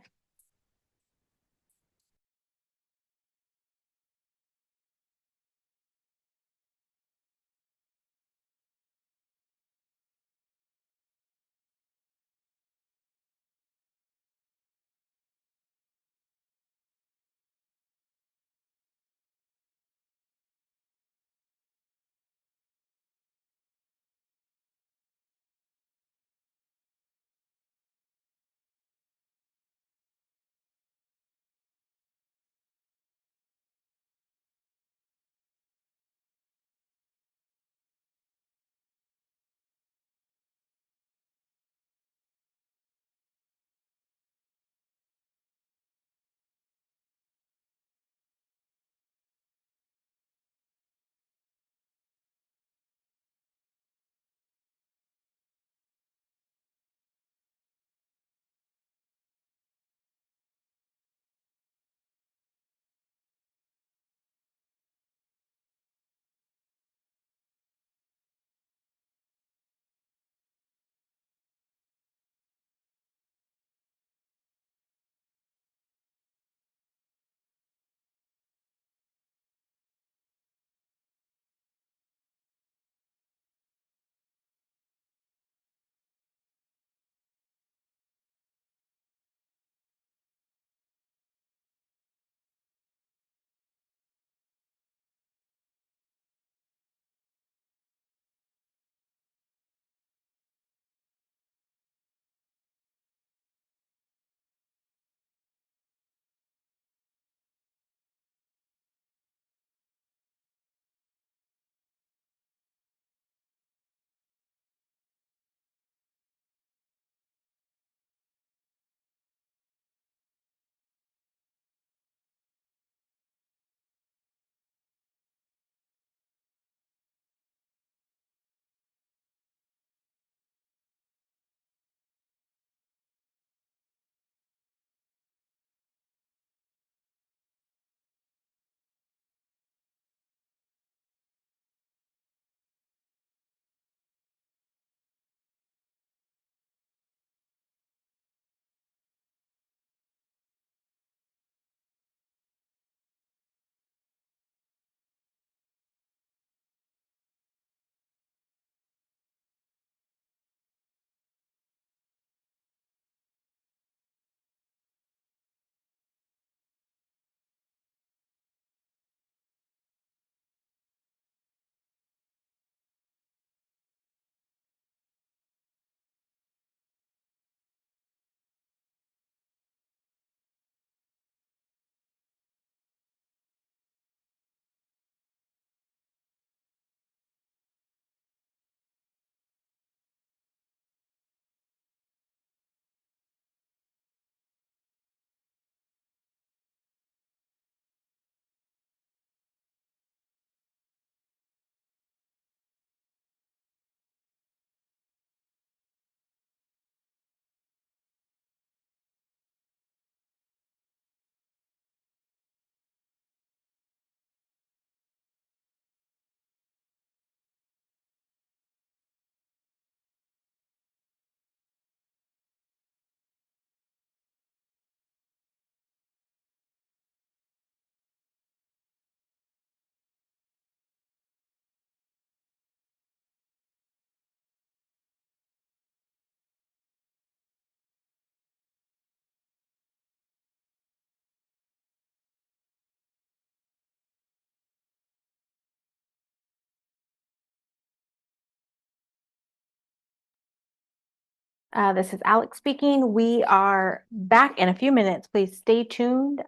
This is Alex speaking. We are back in a few minutes. Please stay tuned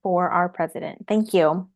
for our president. Thank you.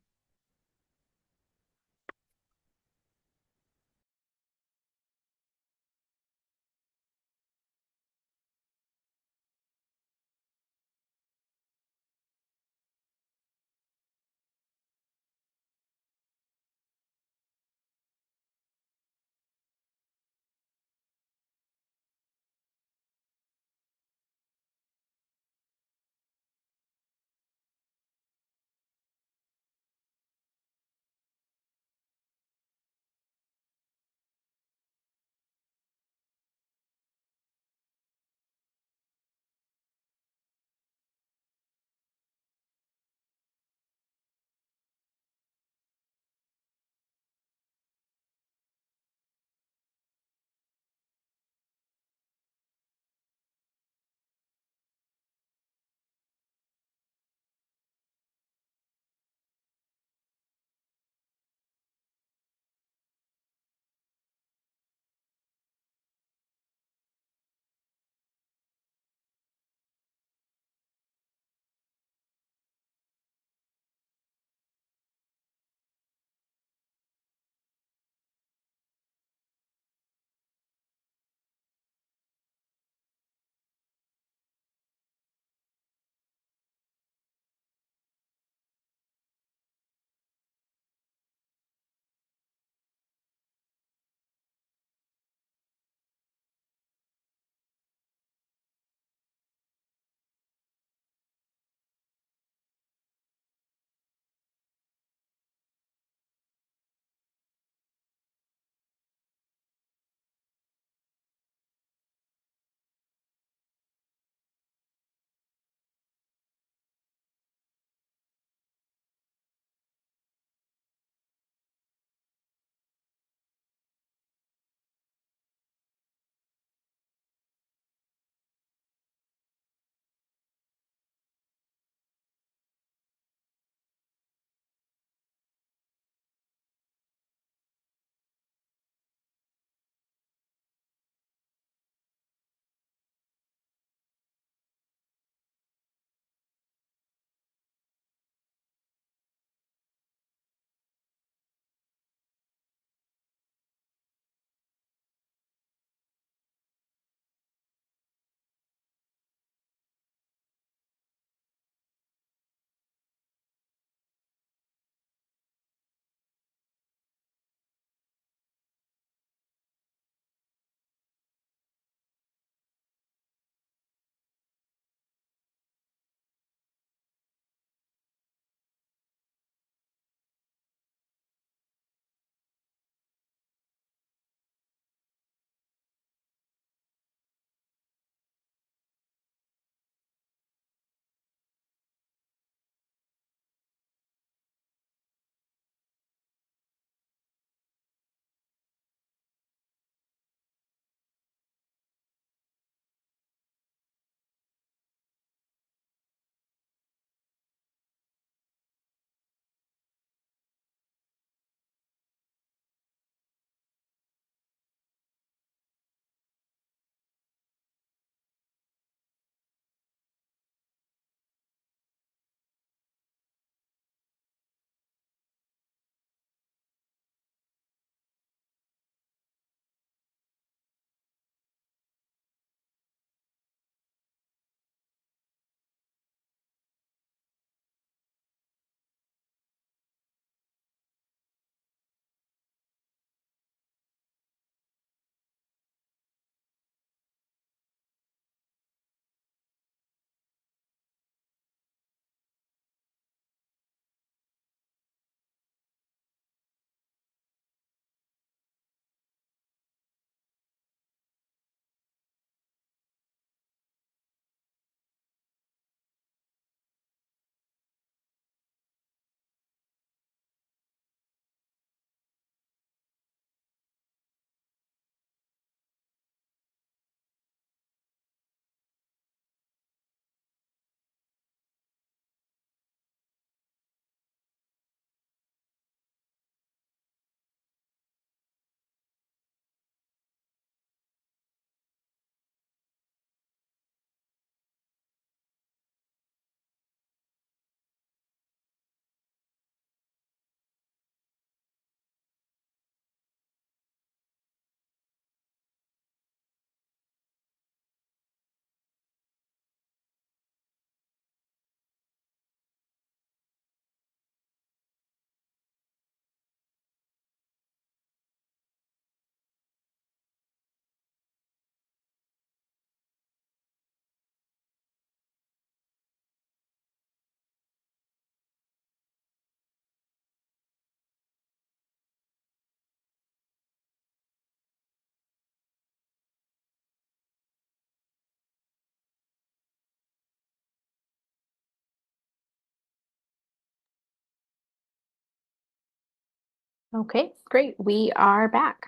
Okay, great. We are back.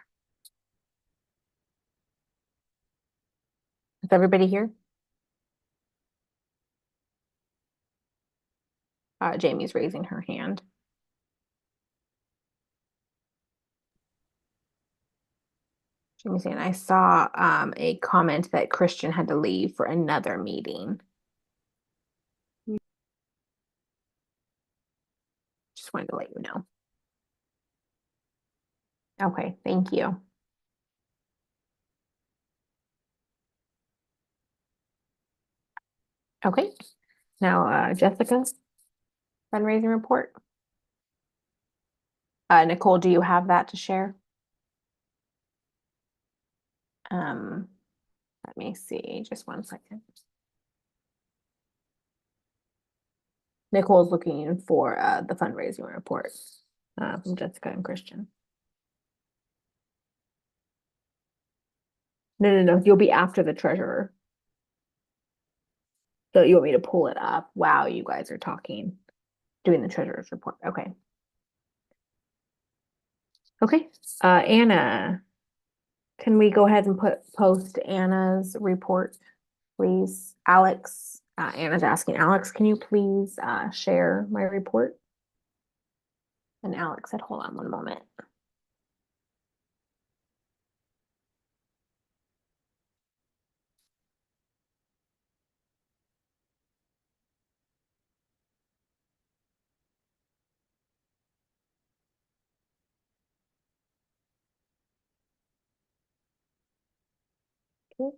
Is everybody here? Jamie's raising her hand. Jamie's saying, I saw a comment that Christian had to leave for another meeting. Just wanted to let you know. Okay, thank you. Okay, now Jessica, fundraising report. Nicole, do you have that to share? Let me see, just 1 second. Nicole's looking for the fundraising report from Jessica and Christian. No, you'll be after the treasurer. So you want me to pull it up while you guys are doing the treasurer's report. Okay. Okay, Anna, can we go ahead and post Anna's report, please? Alex, Anna's asking, Alex, can you please share my report? And Alex said, hold on 1 moment. Okay.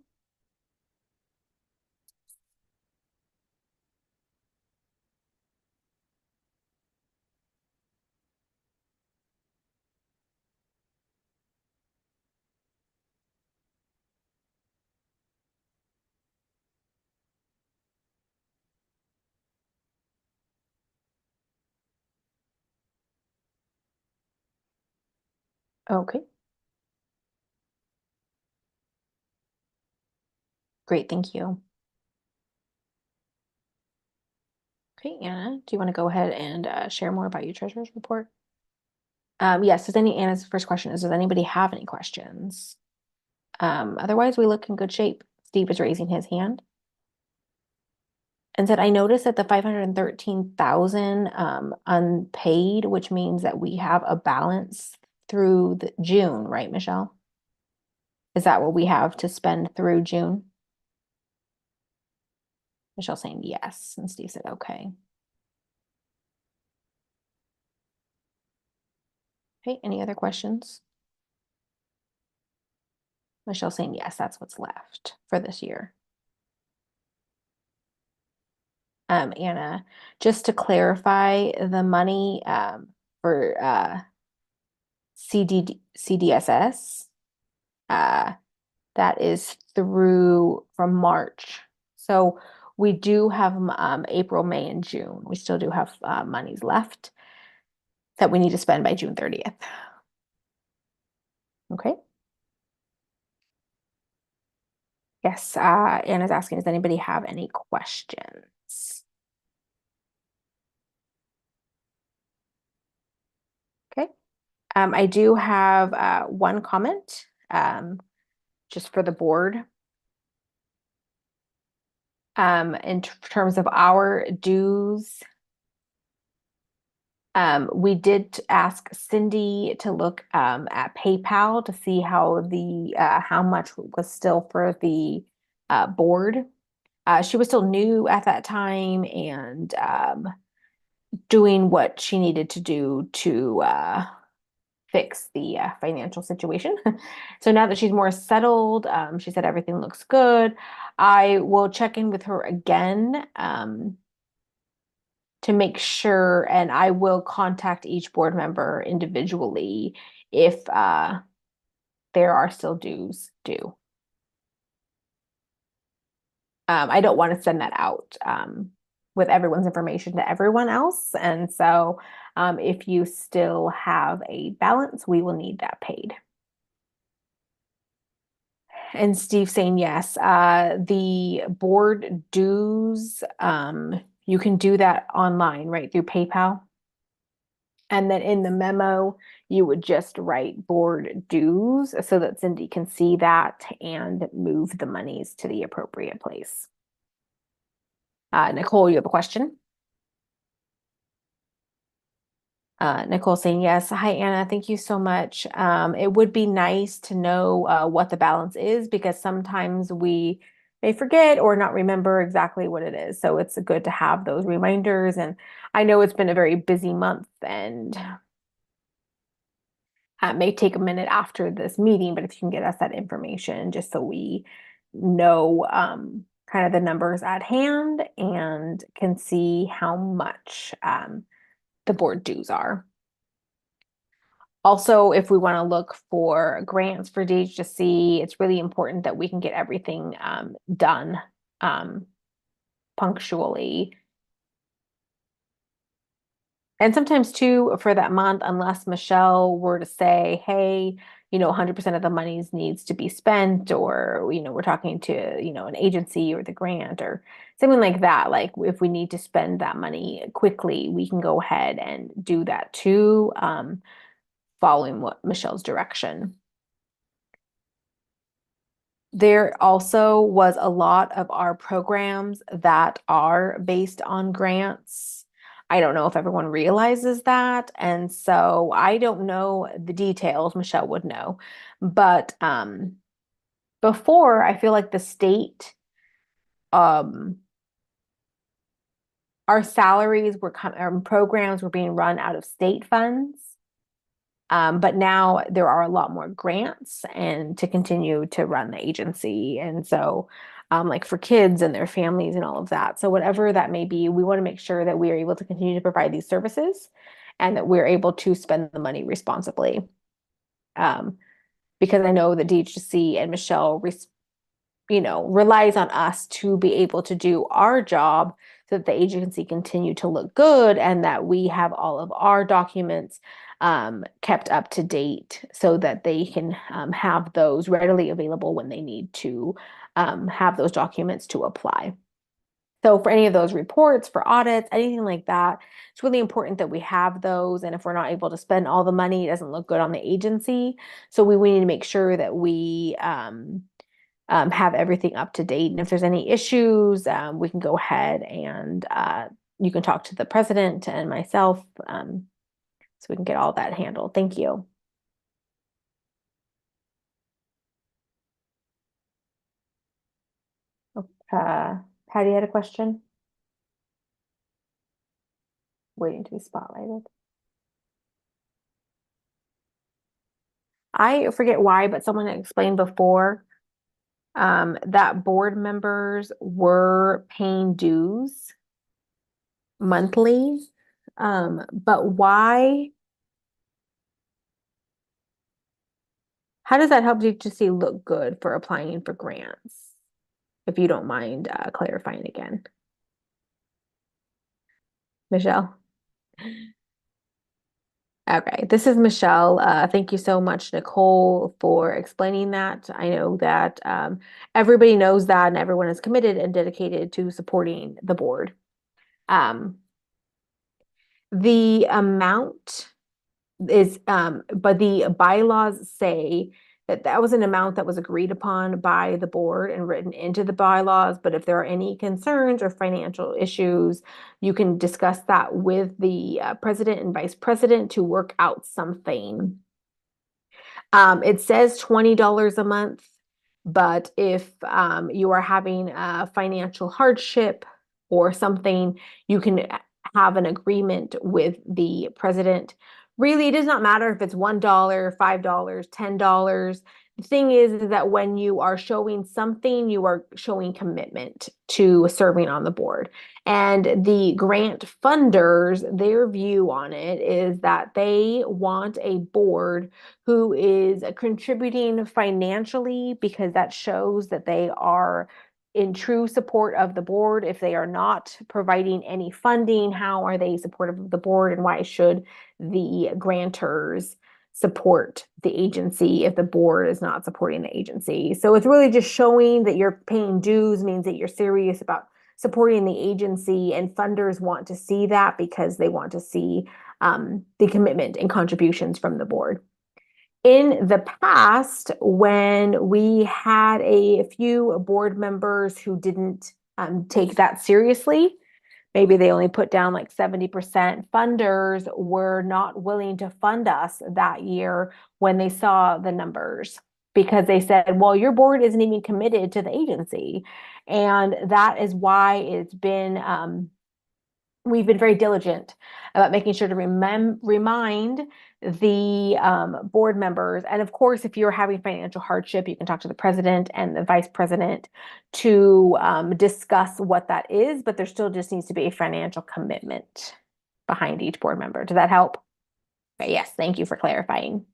Okay. Great, thank you. Okay, Anna, do you want to go ahead and share more about your treasurer's report? Yes, Anna's first question is, does anybody have any questions? Otherwise, we look in good shape. Steve is raising his hand and said, I noticed that the 513,000 unpaid, which means that we have a balance through June, right, Michelle? Is that what we have to spend through June? Michelle saying yes, and Steve said okay. Okay, any other questions? Michelle saying yes, that's what's left for this year. Anna, just to clarify, the money for CDSS, that is through from March. So we do have April, May, and June. We still do have monies left that we need to spend by June 30th. Okay. Yes, Anna's asking, does anybody have any questions? Okay. I do have one comment just for the board. In terms of our dues, we did ask Cindy to look at PayPal to see how much was still for the board. She was still new at that time and doing what she needed to do to fix the financial situation. So now that she's more settled, she said everything looks good. I will check in with her again to make sure, and I will contact each board member individually if there are still dues due. I don't want to send that out with everyone's information to everyone else. And so if you still have a balance, we will need that paid. And Steve saying yes. The board dues, you can do that online, right, through PayPal. And then in the memo, you would just write board dues so that Cindy can see that and move the monies to the appropriate place. Nicole, you have a question? Nicole saying yes. Hi, Anna. Thank you so much. It would be nice to know what the balance is because sometimes we may forget or not remember exactly what it is. So it's good to have those reminders. And I know it's been a very busy month and it may take a minute after this meeting, but if you can get us that information just so we know kind of the numbers at hand and can see how much the board dues are. Also, if we want to look for grants for DHHSC, it's really important that we can get everything done punctually. And sometimes too, for that month, unless Michelle were to say, hey, 100% of the monies needs to be spent, or, we're talking to, an agency or the grant or something like that. Like if we need to spend that money quickly, we can go ahead and do that too, following what Michelle's direction. There also was a lot of our programs that are based on grants. I don't know if everyone realizes that. And so I don't know the details. Michelle would know. But before, I feel like the state, our salaries were our programs were being run out of state funds. But now there are a lot more grants and to continue to run the agency. And so like for kids and their families and all of that. So whatever that may be, we want to make sure that we are able to continue to provide these services and that we're able to spend the money responsibly. Because I know that DHHSC and Michelle relies on us to be able to do our job so that the agency continue to look good and that we have all of our documents kept up to date so that they can have those readily available when they need to have those documents to apply. So for any of those reports, for audits, anything like that, it's really important that we have those. And if we're not able to spend all the money, it doesn't look good on the agency. So we need to make sure that we have everything up to date. And if there's any issues, we can go ahead and you can talk to the president and myself so we can get all that handled. Thank you. Patty had a question. Waiting to be spotlighted. I forget why, but someone explained before that board members were paying dues monthly. But why? How does that help you to see look good for applying for grants? If you don't mind clarifying again. Michelle? Okay, this is Michelle. Thank you so much, Nicole, for explaining that. I know that everybody knows that and everyone is committed and dedicated to supporting the board. The amount is, but the bylaws say that that was an amount that was agreed upon by the board and written into the bylaws. But if there are any concerns or financial issues, you can discuss that with the president and vice president to work out something. It says $20 a month, but if you are having a financial hardship or something, you can have an agreement with the president. Really, it does not matter if it's $1, $5, $10. The thing is that when you are showing something, you are showing commitment to serving on the board. And the grant funders, their view on it is that they want a board who is contributing financially because that shows that they are in true support of the board. If they are not providing any funding, how are they supportive of the board, and why should the grantors support the agency if the board is not supporting the agency? So it's really just showing that you're paying dues means that you're serious about supporting the agency, and funders want to see that because they want to see the commitment and contributions from the board. In the past, when we had a few board members who didn't take that seriously, maybe they only put down like 70%, funders were not willing to fund us that year when they saw the numbers, because they said, well, your board isn't even committed to the agency. And that is why it's been we've been very diligent about making sure to remind the board members. And of course, if you're having financial hardship, you can talk to the president and the vice president to discuss what that is, but there still just needs to be a financial commitment behind each board member. Does that help? Okay, yes, thank you for clarifying.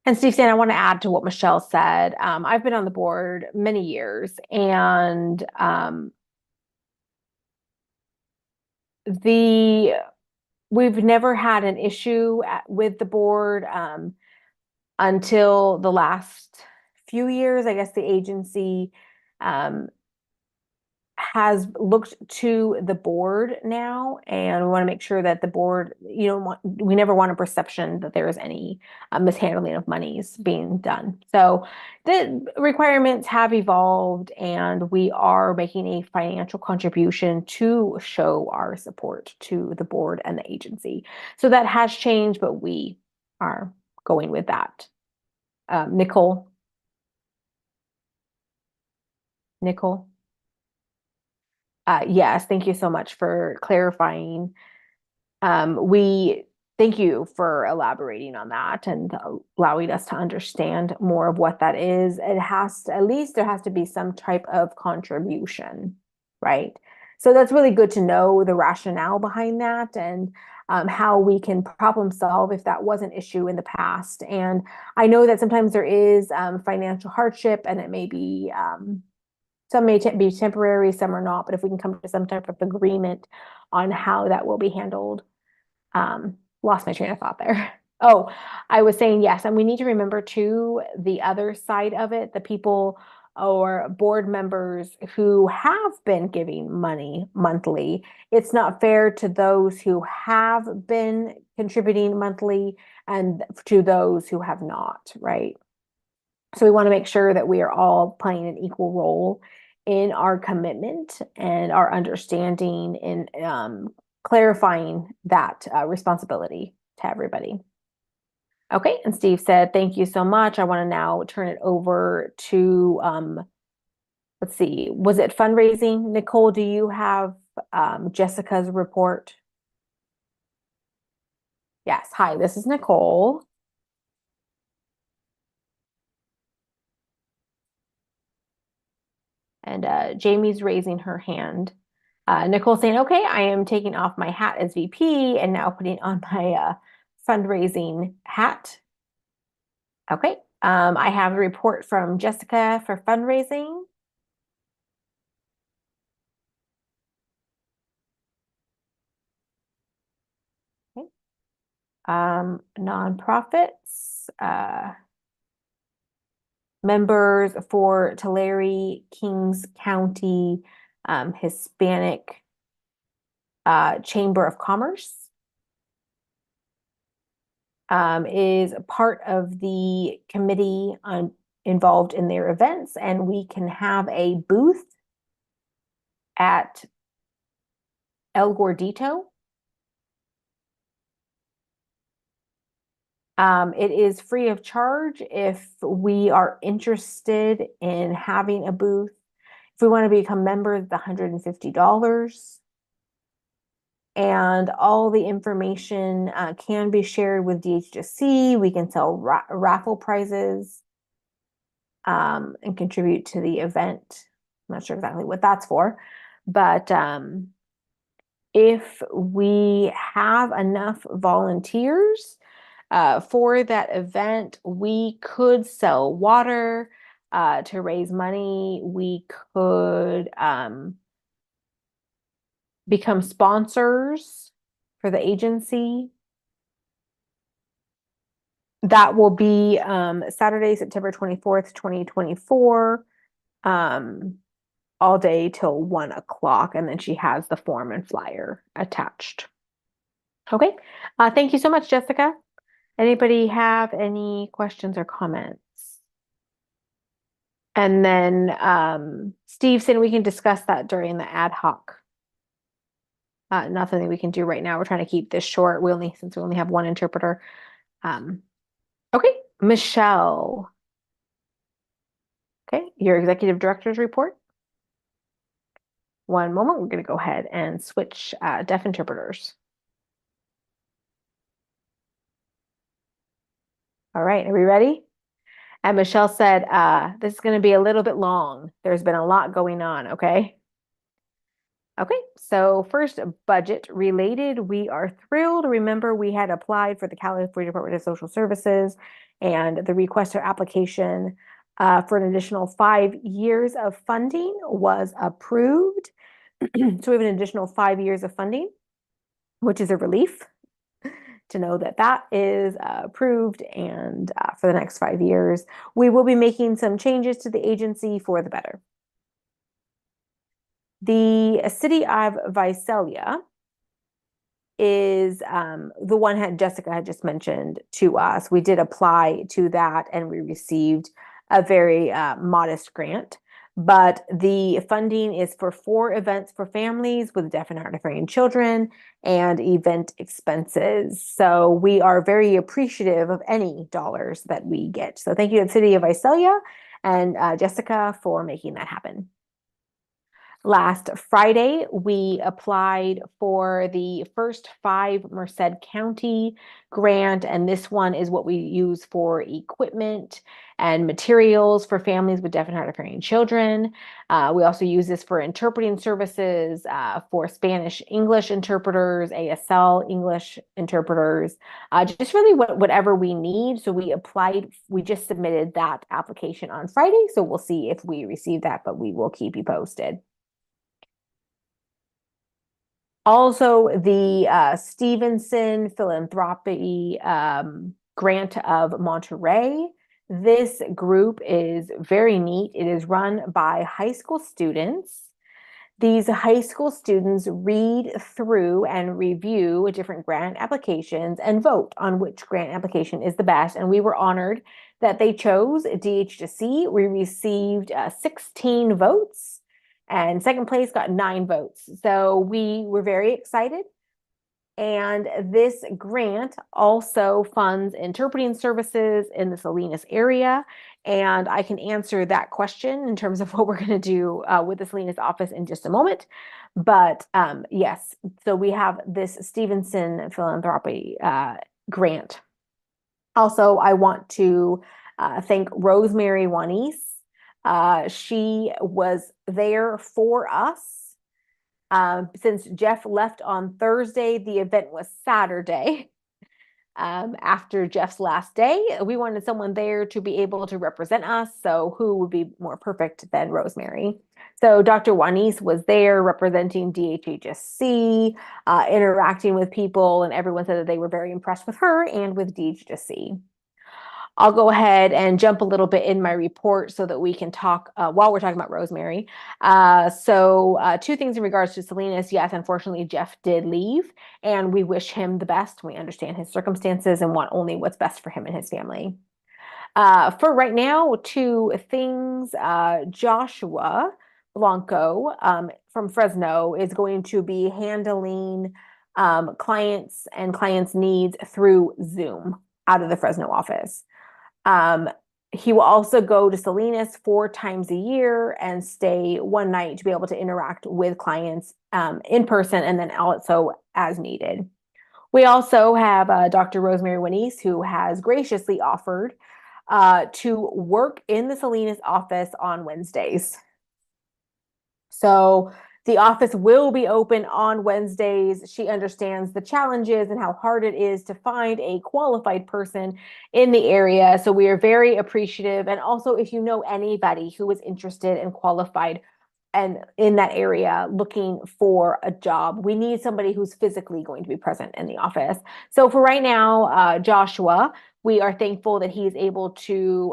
And Steve Stan, I want to add to what Michelle said. I've been on the board many years, and we've never had an issue with the board until the last few years. I guess the agency has looked to the board now, and we want to make sure that the board, we never want a perception that there is any mishandling of monies being done. So the requirements have evolved, and we are making a financial contribution to show our support to the board and the agency. So that has changed, but we are going with that. Nicole? Yes, thank you so much for clarifying. We thank you for elaborating on that and allowing us to understand more of what that is. At least there has to be some type of contribution, right? So that's really good to know the rationale behind that, and how we can problem solve if that was an issue in the past. And I know that sometimes there is financial hardship, and it may be some may be temporary, some are not, but if we can come to some type of agreement on how that will be handled. Lost my train of thought there. Oh, I was saying yes, and we need to remember too, the other side of it, the people or board members who have been giving money monthly. It's not fair to those who have been contributing monthly and to those who have not, right? So we want to make sure that we are all playing an equal role in our commitment and our understanding in clarifying that responsibility to everybody. Okay, and Steve said, thank you so much. I want to now turn it over to, let's see, was it fundraising? Nicole, do you have Jessica's report? Yes, hi, this is Nicole. And Jamie's raising her hand. Nicole saying, okay, I am taking off my hat as VP and now putting on my fundraising hat. Okay, I have a report from Jessica for fundraising. Okay. Nonprofits, members for Tulare, Kings County, Hispanic Chamber of Commerce is part of the committee involved in their events, and we can have a booth at El Gordito. It is free of charge if we are interested in having a booth. If we want to become members, it's $150. And all the information can be shared with DHHSC. We can sell raffle prizes and contribute to the event. I'm not sure exactly what that's for, but if we have enough volunteers for that event, we could sell water to raise money. We could become sponsors for the agency. That will be Saturday, September 24th, 2024, all day till 1 o'clock. And then she has the form and flyer attached. Okay. Thank you so much, Jessica. Anybody have any questions or comments? And then Steve said we can discuss that during the ad hoc. Nothing that we can do right now. We're trying to keep this short. Since we only have one interpreter. Okay, Michelle. Okay, your executive director's report. One moment, we're going to go ahead and switch deaf interpreters. All right, are we ready? And Michelle said, this is going to be a little bit long. There's been a lot going on, okay? Okay, so first, budget related. We are thrilled. Remember, we had applied for the California Department of Social Services, and the request for application for an additional 5 years of funding was approved. So we have an additional 5 years of funding, which is a relief to know that that is approved, and for the next 5 years. We will be making some changes to the agency for the better. The city of Visalia is the one Jessica had just mentioned to us. We did apply to that, and we received a very modest grant. But the funding is for 4 events for families with deaf and hard of hearing children and event expenses. So we are very appreciative of any dollars that we get. So thank you to the city of Visalia and Jessica for making that happen. Last Friday, we applied for the first 5 Merced County grant, and this one is what we use for equipment and materials for families with deaf and hard of hearing children. We also use this for interpreting services for Spanish English interpreters, ASL English interpreters, just really whatever we need. So we applied, we just submitted that application on Friday, so we'll see if we receive that, but we will keep you posted. Also, the Stevenson Philanthropy Grant of Monterey. This group is very neat. It is run by high school students. These high school students read through and review different grant applications and vote on which grant application is the best. And we were honored that they chose DHHSC. We received 16 votes. And second place got 9 votes. So we were very excited. And this grant also funds interpreting services in the Salinas area. And I can answer that question in terms of what we're going to do with the Salinas office in just a moment. But yes, so we have this Stevenson Philanthropy grant. Also, I want to thank Rosemary Juanice. She was there for us. Since Jeff left on Thursday, the event was Saturday. After Jeff's last day, we wanted someone there to be able to represent us. So who would be more perfect than Rosemary? So Dr. Juanice was there representing DHHSC, interacting with people, and everyone said that they were very impressed with her and with DHHSC. I'll go ahead and jump a little bit in my report so that we can talk while we're talking about Rosemary. So 2 things in regards to Salinas. Yes, unfortunately, Jeff did leave, and we wish him the best. We understand his circumstances and want only what's best for him and his family. For right now, 2 things. Joshua Blanco from Fresno is going to be handling clients and clients' needs through Zoom out of the Fresno office. He will also go to Salinas 4 times a year and stay one night to be able to interact with clients in person, and then also as needed. We also have Dr. Rosemary Juanice, who has graciously offered to work in the Salinas office on Wednesdays. So the office will be open on Wednesdays. She understands the challenges and how hard it is to find a qualified person in the area. So we are very appreciative. And also, if you know anybody who is interested and qualified and in that area looking for a job, we need somebody who's physically going to be present in the office. So for right now, Joshua, we are thankful that he is able to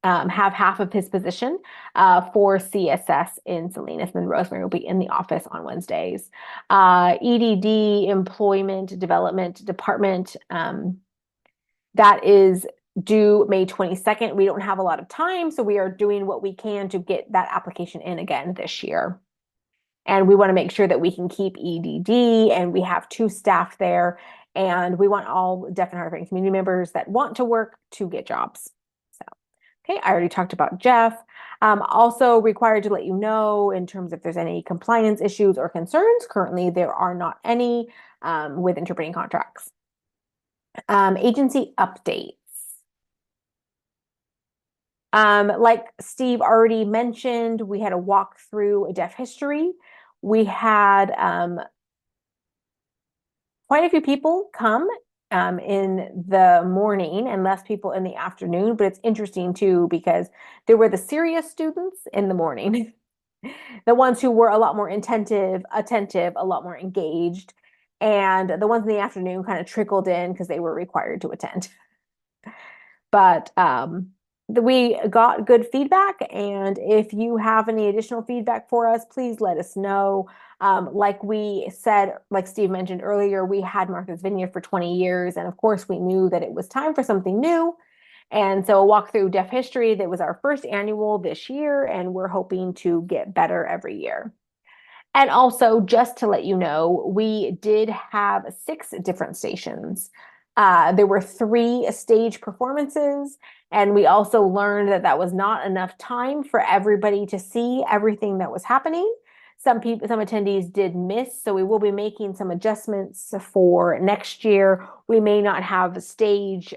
have half of his position for CSS in Salinas, and Rosemary will be in the office on Wednesdays. EDD, Employment Development Department, that is due May 22nd. We don't have a lot of time, so we are doing what we can to get that application in again this year. And we want to make sure that we can keep EDD, and we have 2 staff there, and we want all deaf and hard of hearing community members that want to work to get jobs. So, okay, I already talked about Jeff. Also required to let you know in terms if there's any compliance issues or concerns. Currently, there are not any with interpreting contracts. Agency updates. Like Steve already mentioned, we had a walk through a deaf history. We had quite a few people come in the morning and less people in the afternoon, but it's interesting too because there were the serious students in the morning, the ones who were a lot more attentive, a lot more engaged, and the ones in the afternoon kind of trickled in because they were required to attend. But we got good feedback, and if you have any additional feedback for us, please let us know. Like we said, like Steve mentioned earlier, we had Martha's Vineyard for 20 years, and of course we knew that it was time for something new. And so a walk through deaf history, that was our first annual this year, and we're hoping to get better every year. And also, just to let you know, we did have 6 different stations. There were 3 stage performances, and we also learned that that was not enough time for everybody to see everything that was happening. Some attendees did miss, so we will be making some adjustments for next year. We may not have stage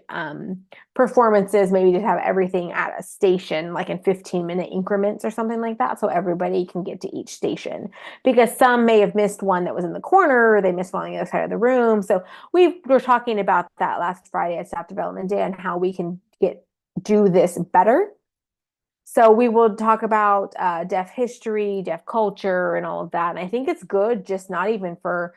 performances, maybe just have everything at a station, like in 15-minute increments or something like that, so everybody can get to each station. Because some may have missed one that was in the corner, or they missed one on the other side of the room. So we were talking about that last Friday at Staff Development Day and how we can do this better. So we will talk about deaf history, deaf culture, and all of that. And I think it's good, just not even for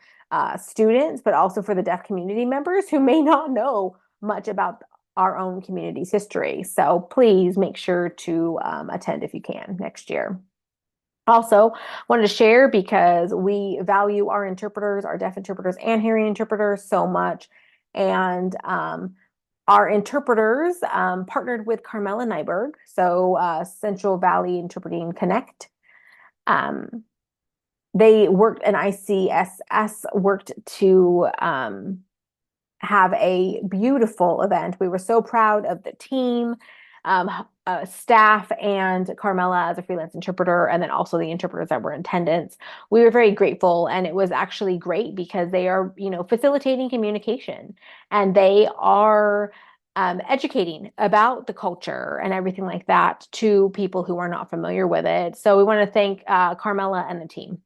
students, but also for the deaf community members who may not know much about our own community's history. So please make sure to attend if you can next year. Also, wanted to share because we value our interpreters, our deaf interpreters and hearing interpreters so much. And our interpreters partnered with Carmela Nyberg, so Central Valley Interpreting Connect. They worked, and ICSS worked to have a beautiful event. We were so proud of the team, staff, and Carmela as a freelance interpreter, and then also the interpreters that were in attendance. We were very grateful, and it was actually great because they are, facilitating communication, and they are educating about the culture and everything like that to people who are not familiar with it. So we want to thank Carmela and the team.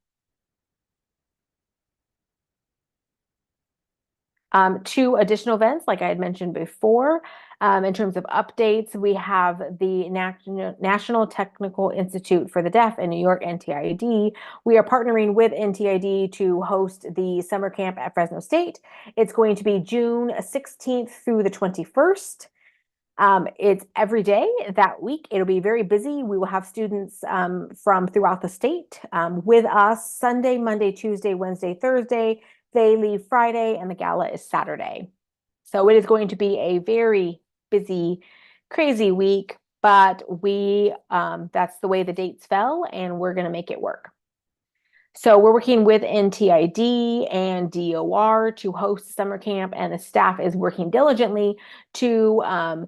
2 additional events, like I had mentioned before. In terms of updates, we have the National Technical Institute for the Deaf in New York, NTID. We are partnering with NTID to host the summer camp at Fresno State. It's going to be June 16th through the 21st. It's every day that week. It'll be very busy. We will have students from throughout the state with us Sunday, Monday, Tuesday, Wednesday, Thursday. They leave Friday, and the gala is Saturday. So it is going to be a very busy, crazy week, but that's the way the dates fell, and we're going to make it work. So we're working with NTID and DOR to host summer camp, and the staff is working diligently to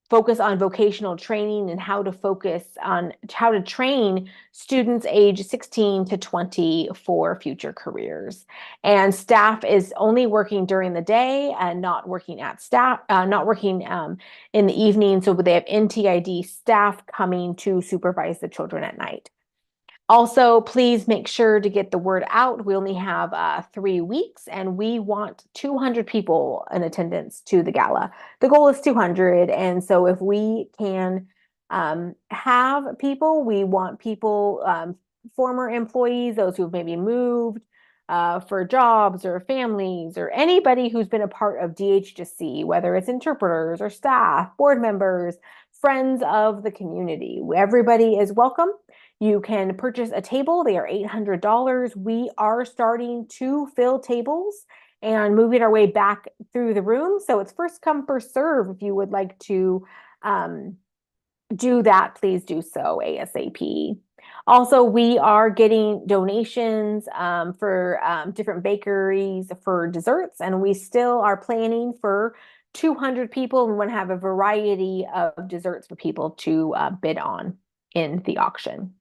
focus on vocational training and how to train students age 16 to 20 for future careers. And staff is only working during the day and not working in the evening. So they have NTID staff coming to supervise the children at night. Also, please make sure to get the word out. We only have 3 weeks, and we want 200 people in attendance to the gala. The goal is 200, and so if we can have people, we want people, former employees, those who have maybe moved for jobs or families, or anybody who's been a part of DHHSC, whether it's interpreters or staff, board members, friends of the community. Everybody is welcome. You can purchase a table. They are $800. We are starting to fill tables and moving our way back through the room. So it's first come, first serve. If you would like to do that, please do so ASAP. Also, we are getting donations for different bakeries for desserts, and we still are planning for 200 people. We want to have a variety of desserts for people to bid on in the auction.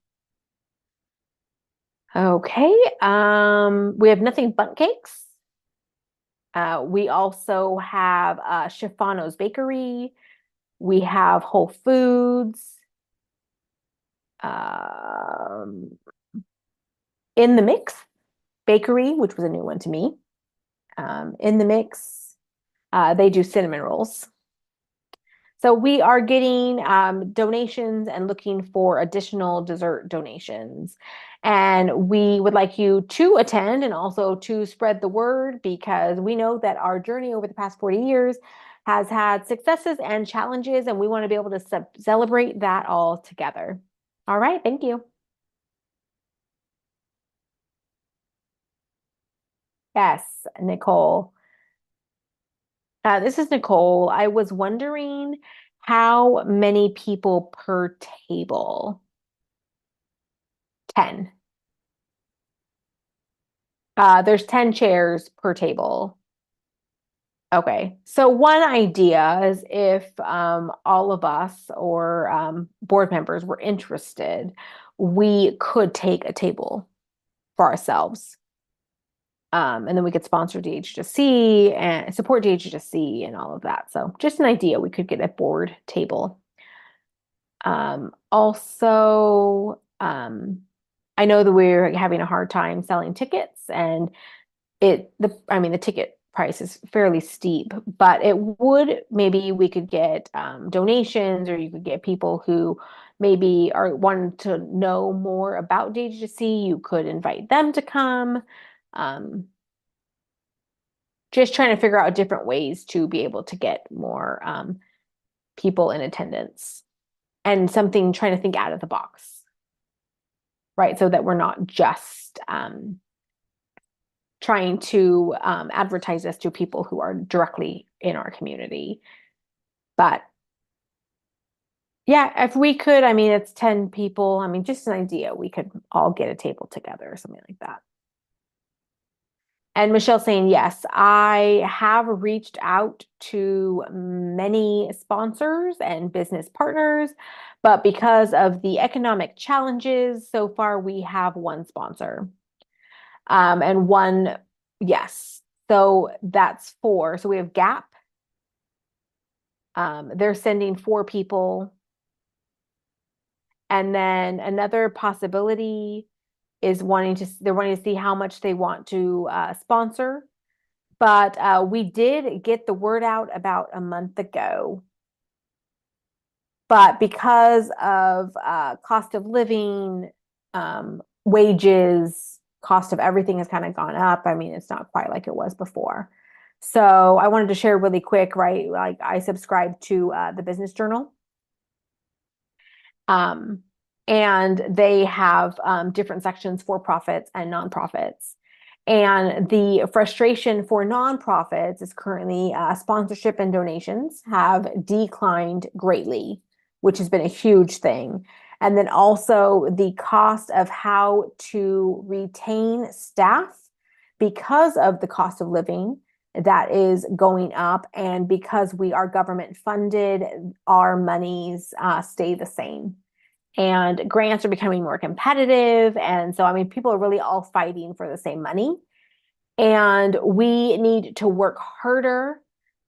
Okay, we have nothing but cakes. We also have Schifano's Bakery. We have Whole Foods. In the Mix Bakery, which was a new one to me. In the Mix, they do cinnamon rolls. So we are getting donations and looking for additional dessert donations. And we would like you to attend and also to spread the word, because we know that our journey over the past 40 years has had successes and challenges, and we want to be able to celebrate that all together. All right, thank you. Yes, Nicole. This is Nicole. I was wondering how many people per table? 10. There's 10 chairs per table. Okay, so one idea is if all of us or board members were interested, we could take a table for ourselves. And then we could sponsor DHHSC and support DHHSC and all of that. So just an idea, we could get a board table. Also, I know that we're having a hard time selling tickets, and the ticket price is fairly steep, but maybe we could get donations, or you could get people who maybe are wanting to know more about DHHSC. You could invite them to come. Just trying to figure out different ways to be able to get more people in attendance, and trying to think out of the box, right? So that we're not just trying to advertise this to people who are directly in our community. But yeah, if we could, it's 10 people. Just an idea, we could all get a table together or something like that. And Michelle saying, yes, I have reached out to many sponsors and business partners, but because of the economic challenges, so far we have one sponsor. And one, yes. So that's 4. So we have Gap. They're sending 4 people. And then another possibility is they're wanting to see how much they want to sponsor. But we did get the word out about a month ago. But because of cost of living, wages, cost of everything has kind of gone up. It's not quite like it was before. So I wanted to share really quick, right? Like, I subscribe to the Business Journal. And they have different sections for profits and nonprofits. And the frustration for nonprofits is currently sponsorship and donations have declined greatly, which has been a huge thing. And then also the cost of how to retain staff because of the cost of living that is going up. And because we are government funded, our monies stay the same. And grants are becoming more competitive. And so, people are really all fighting for the same money. And we need to work harder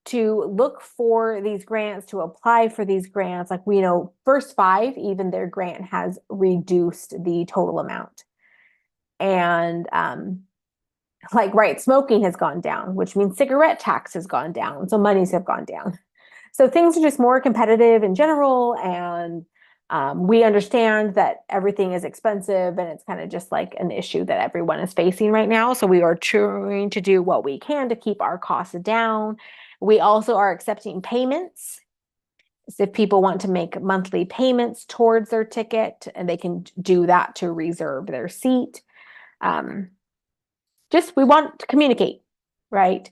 to look for these grants, to apply for these grants. Like, we know First 5, even their grant has reduced the total amount. And smoking has gone down, which means cigarette tax has gone down. So monies have gone down. So things are just more competitive in general. And we understand that everything is expensive, and it's kind of just like an issue that everyone is facing right now. So we are trying to do what we can to keep our costs down. We also are accepting payments. if people want to make monthly payments towards their ticket, and they can do that to reserve their seat. Just we want to communicate, right?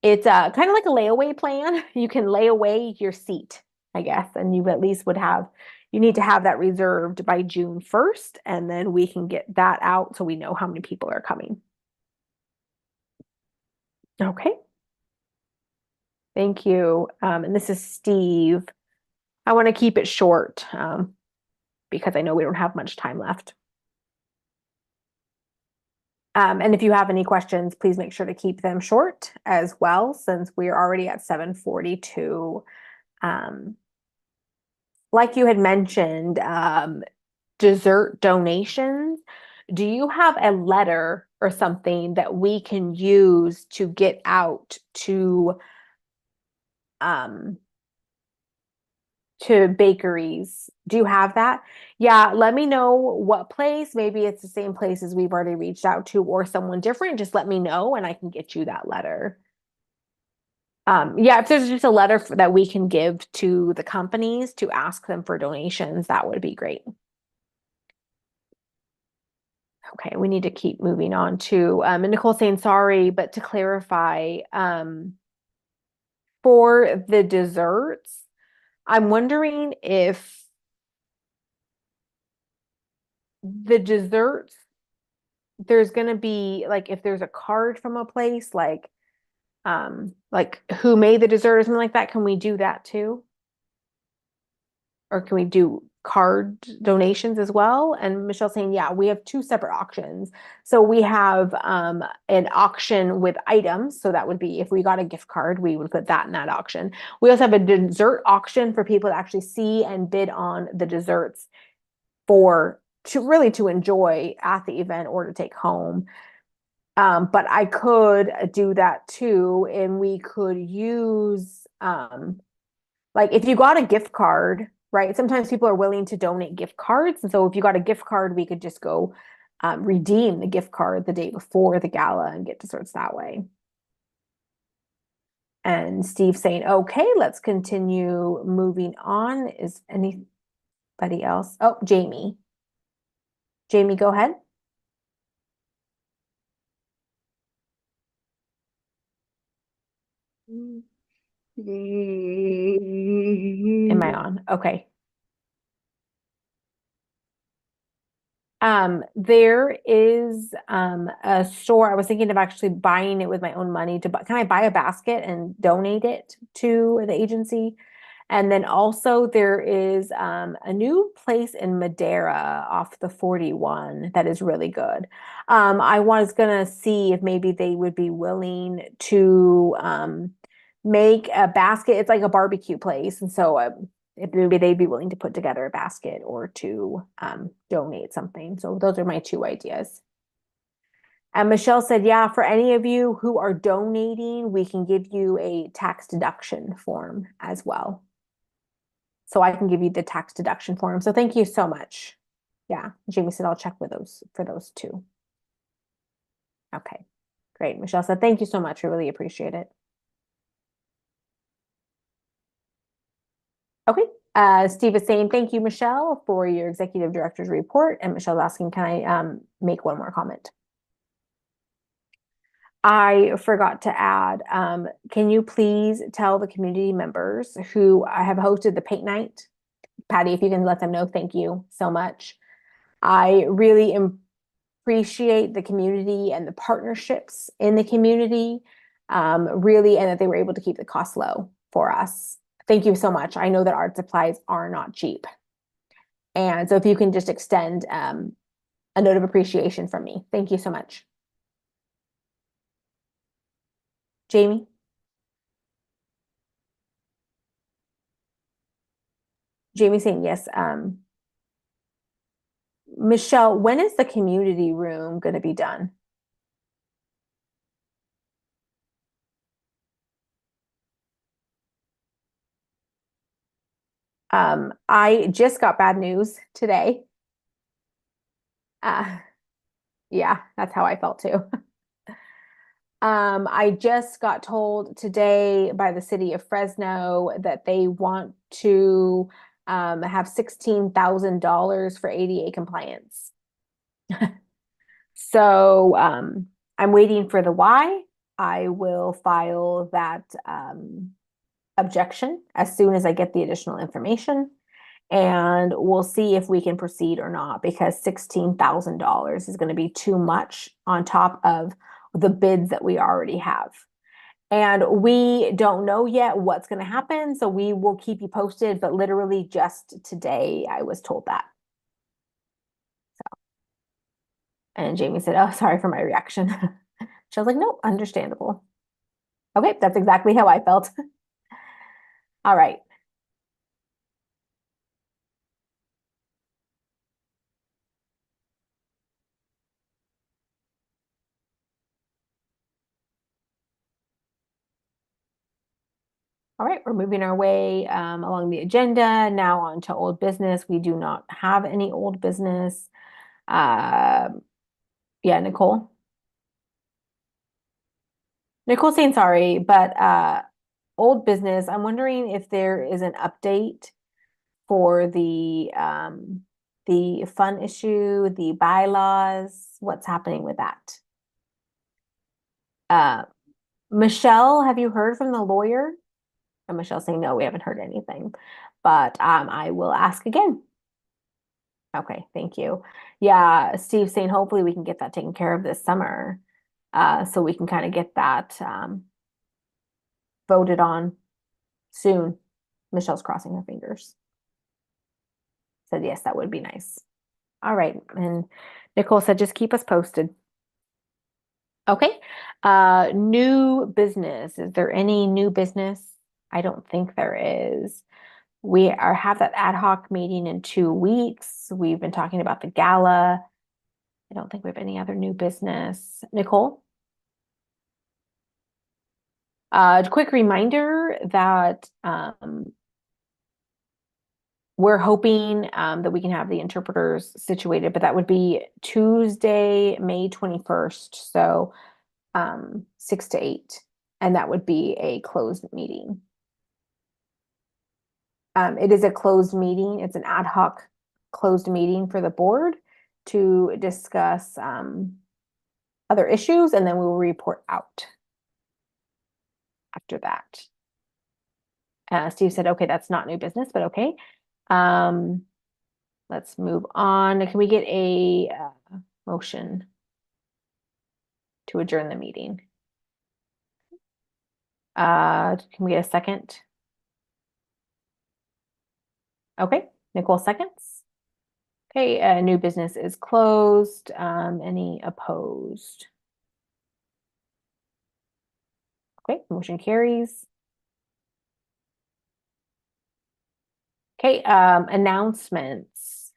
It's kind of like a layaway plan. You can lay away your seat, I guess, and you at least you need to have that reserved by June 1st, and then we can get that out so we know how many people are coming. Okay. Thank you. And this is Steve. I want to keep it short because I know we don't have much time left. And if you have any questions, please make sure to keep them short as well, since we're already at 7:42. Like you had mentioned, dessert donations. Do you have a letter or something that we can use to get out to bakeries? Do you have that? Yeah, let me know what place. Maybe it's the same places we've already reached out to or someone different. Just let me know and I can get you that letter. Yeah, if there's just a letter that we can give to the companies to ask them for donations, that would be great. Okay, we need to keep moving on to, and Nicole saying sorry, but to clarify, for the desserts, I'm wondering if the desserts, there's going to be like, if there's a card from a place, like who made the dessert or something like that, can we do that too? Or can we do card donations as well? And Michelle saying, yeah, we have two separate auctions. So we have an auction with items. So that would be if we got a gift card, we would put that in that auction. We also have a dessert auction for people to actually see and bid on the desserts to enjoy at the event or to take home. But I could do that too, and we could use like if you got a gift card, right? Sometimes people are willing to donate gift cards. And so if you got a gift card, we could just go redeem the gift card the day before the gala and get desserts that way. And Steve saying, okay, let's continue moving on. Is anybody else? Oh, Jamie. Jamie, go ahead. Am I on? Okay. There is a store. I was thinking of actually buying it with my own money can I buy a basket and donate it to the agency? And then also there is a new place in Madera off the 41 that is really good. I was gonna see if maybe they would be willing to make a basket. It's like a barbecue place, and so if maybe they'd be willing to put together a basket or to donate something. So those are my two ideas. And Michelle said, yeah, for any of you who are donating, we can give you a tax deduction form as well. So I can give you the tax deduction form. So thank you so much. Yeah, Jamie said I'll check with those for those two. Okay, great. Michelle said, thank you so much. I really appreciate it. Okay. Steve is saying, thank you, Michelle, for your executive director's report. And Michelle's asking, can I make one more comment? I forgot to add, can you please tell the community members who I have hosted the paint night? Patty, if you can let them know, thank you so much. I really appreciate the community and the partnerships in the community, really, and that they were able to keep the cost low for us. Thank you so much. I know that art supplies are not cheap. And so if you can just extend a note of appreciation from me. Thank you so much. Jamie? Jamie saying yes. Michelle, when is the community room going to be done? I just got bad news today. Yeah, that's how I felt too. I just got told today by the city of Fresno that they want to have $16,000 for ADA compliance. So I'm waiting for the why. I will file that objection as soon as I get the additional information. And we'll see if we can proceed or not, because $16,000 is going to be too much on top of the bids that we already have. And we don't know yet what's going to happen, so we will keep you posted. But literally just today, I was told that. So, and Jamie said, "Oh, sorry for my reaction." She was like, "No, understandable." Okay, that's exactly how I felt. All right. All right, we're moving our way along the agenda. Now on to old business. We do not have any old business. Uh, yeah, Nicole. Nicole's saying sorry, but old business. I'm wondering if there is an update for the fund issue, the bylaws. What's happening with that? Uh, Michelle, have you heard from the lawyer? And Michelle's saying no, we haven't heard anything, but I will ask again. Okay, thank you. Yeah, Steve's saying hopefully we can get that taken care of this summer, so we can kind of get that voted on soon. Michelle's crossing her fingers. Said yes, that would be nice. All right, and Nicole said just keep us posted. Okay, new business. Is there any new business? I don't think there is. We are have that ad hoc meeting in 2 weeks. We've been talking about the gala. I don't think we have any other new business. Nicole? Quick reminder that we're hoping that we can have the interpreters situated, but that would be Tuesday, May 21st. So 6 to 8. And that would be a closed meeting. It is a closed meeting. It's an ad hoc closed meeting for the board to discuss other issues, and then we will report out after that. Steve said, okay, that's not new business, but okay. Let's move on. Can we get a motion to adjourn the meeting? Can we get a second? Okay, Nicole seconds. Okay, new business is closed. Any opposed? Okay, motion carries. Okay, announcements.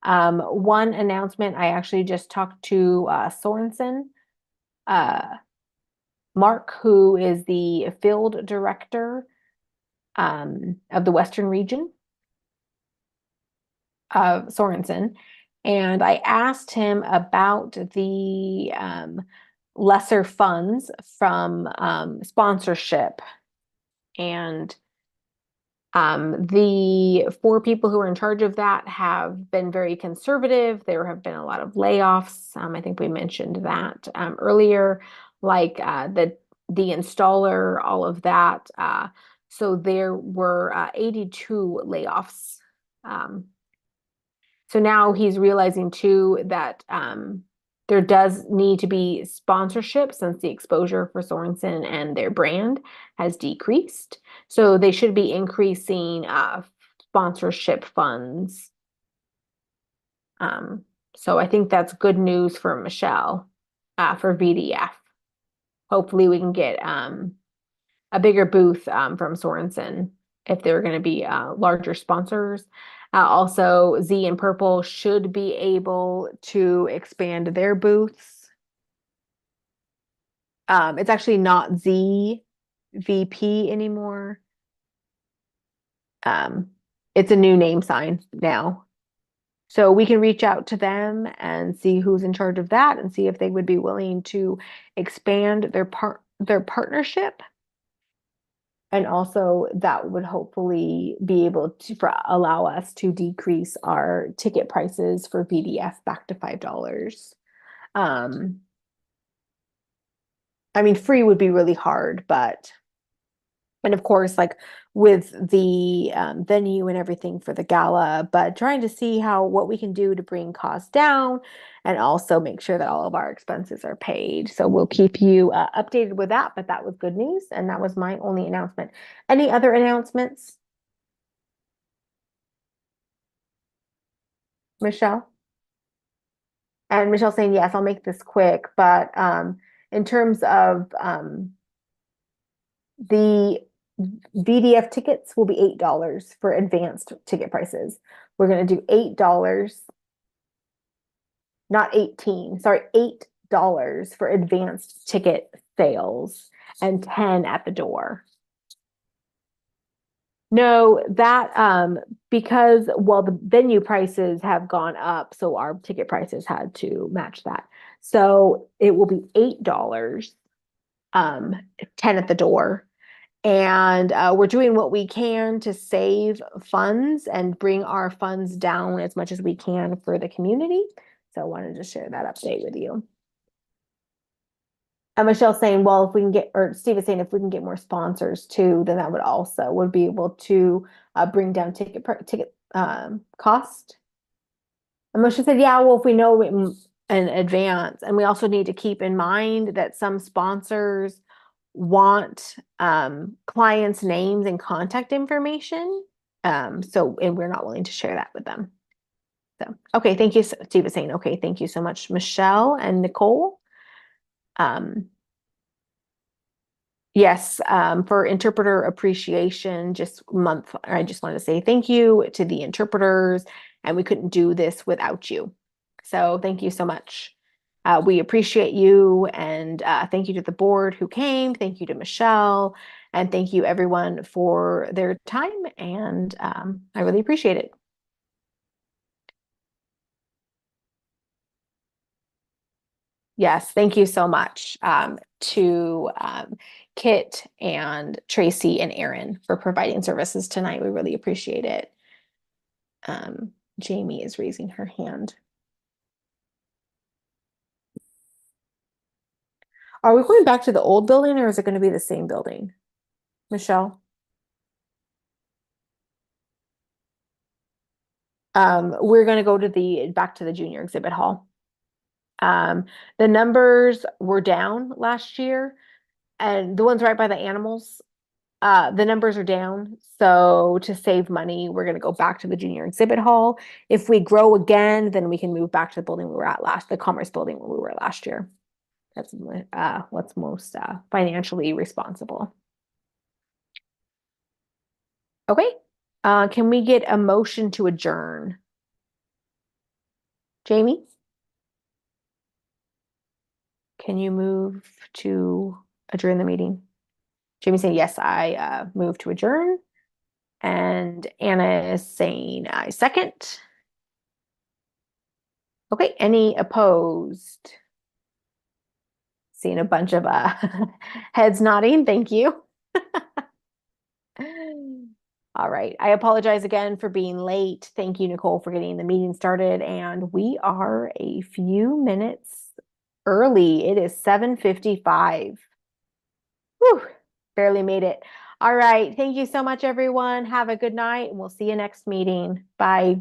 One announcement, I actually just talked to Sorensen, Mark, who is the field director of the Western region of Sorensen. And I asked him about the lesser funds from sponsorship. And the 4 people who are in charge of that have been very conservative. There have been a lot of layoffs. I think we mentioned that earlier, like the installer, all of that. So there were 82 layoffs. So now he's realizing too that there does need to be sponsorship since the exposure for Sorensen and their brand has decreased. So they should be increasing sponsorship funds. So I think that's good news for Michelle for VDF. Hopefully we can get a bigger booth from Sorensen if they're going to be larger sponsors. Also, Z and Purple should be able to expand their booths. It's actually not Z VP anymore. It's a new name sign now. So we can reach out to them and see who's in charge of that and see if they would be willing to expand their partnership. And also that would hopefully be able to allow us to decrease our ticket prices for VDF back to $5. Um, I mean, free would be really hard, but and of course, like with the venue and everything for the gala, but trying to see what we can do to bring costs down and also make sure that all of our expenses are paid. So we'll keep you updated with that, but that was good news. And that was my only announcement. Any other announcements, Michelle? And Michelle saying, yes, I'll make this quick, but in terms of the VDF tickets will be $8 for advanced ticket prices. We're going to do $8, not 18, sorry, $8 for advanced ticket sales and 10 at the door. No, that because the venue prices have gone up, so our ticket prices had to match that. So it will be $8, 10 at the door. And we're doing what we can to save funds and bring our funds down as much as we can for the community. So I wanted to share that update with you. And Michelle's saying, well, if we can get, or Steve is saying, if we can get more sponsors too, then that would be able to bring down ticket cost. And Michelle said, yeah, well, if we know in advance, and we also need to keep in mind that some sponsors want clients' names and contact information. And we're not willing to share that with them. So, okay, thank you. Steve is saying, okay, thank you so much, Michelle and Nicole. Yes, for interpreter appreciation, I just wanted to say thank you to the interpreters, and we couldn't do this without you. So thank you so much. We appreciate you, and thank you to the board who came. Thank you to Michelle, and thank you everyone for their time, and I really appreciate it. Yes, thank you so much to Kit and Tracy and Aaron for providing services tonight. We really appreciate it. Jamie is raising her hand. Are we going back to the old building or is it going to be the same building? Michelle? We're going to go back to the junior exhibit hall. The numbers were down last year, and the ones right by the animals, the numbers are down. So to save money, we're going to go back to the junior exhibit hall. If we grow again, then we can move back to the building we were at the Commerce building where we were last year. That's what's most financially responsible. Okay. Can we get a motion to adjourn? Jamie? Can you move to adjourn the meeting? Jamie saying, yes, I move to adjourn. And Anna is saying, I second. Okay, any opposed? Seeing a bunch of heads nodding, thank you. All right, I apologize again for being late. Thank you, Nicole, for getting the meeting started. And we are a few minutes early. It is 7:55. Whew, barely made it. All right, thank you so much, everyone. Have a good night, and we'll see you next meeting. Bye.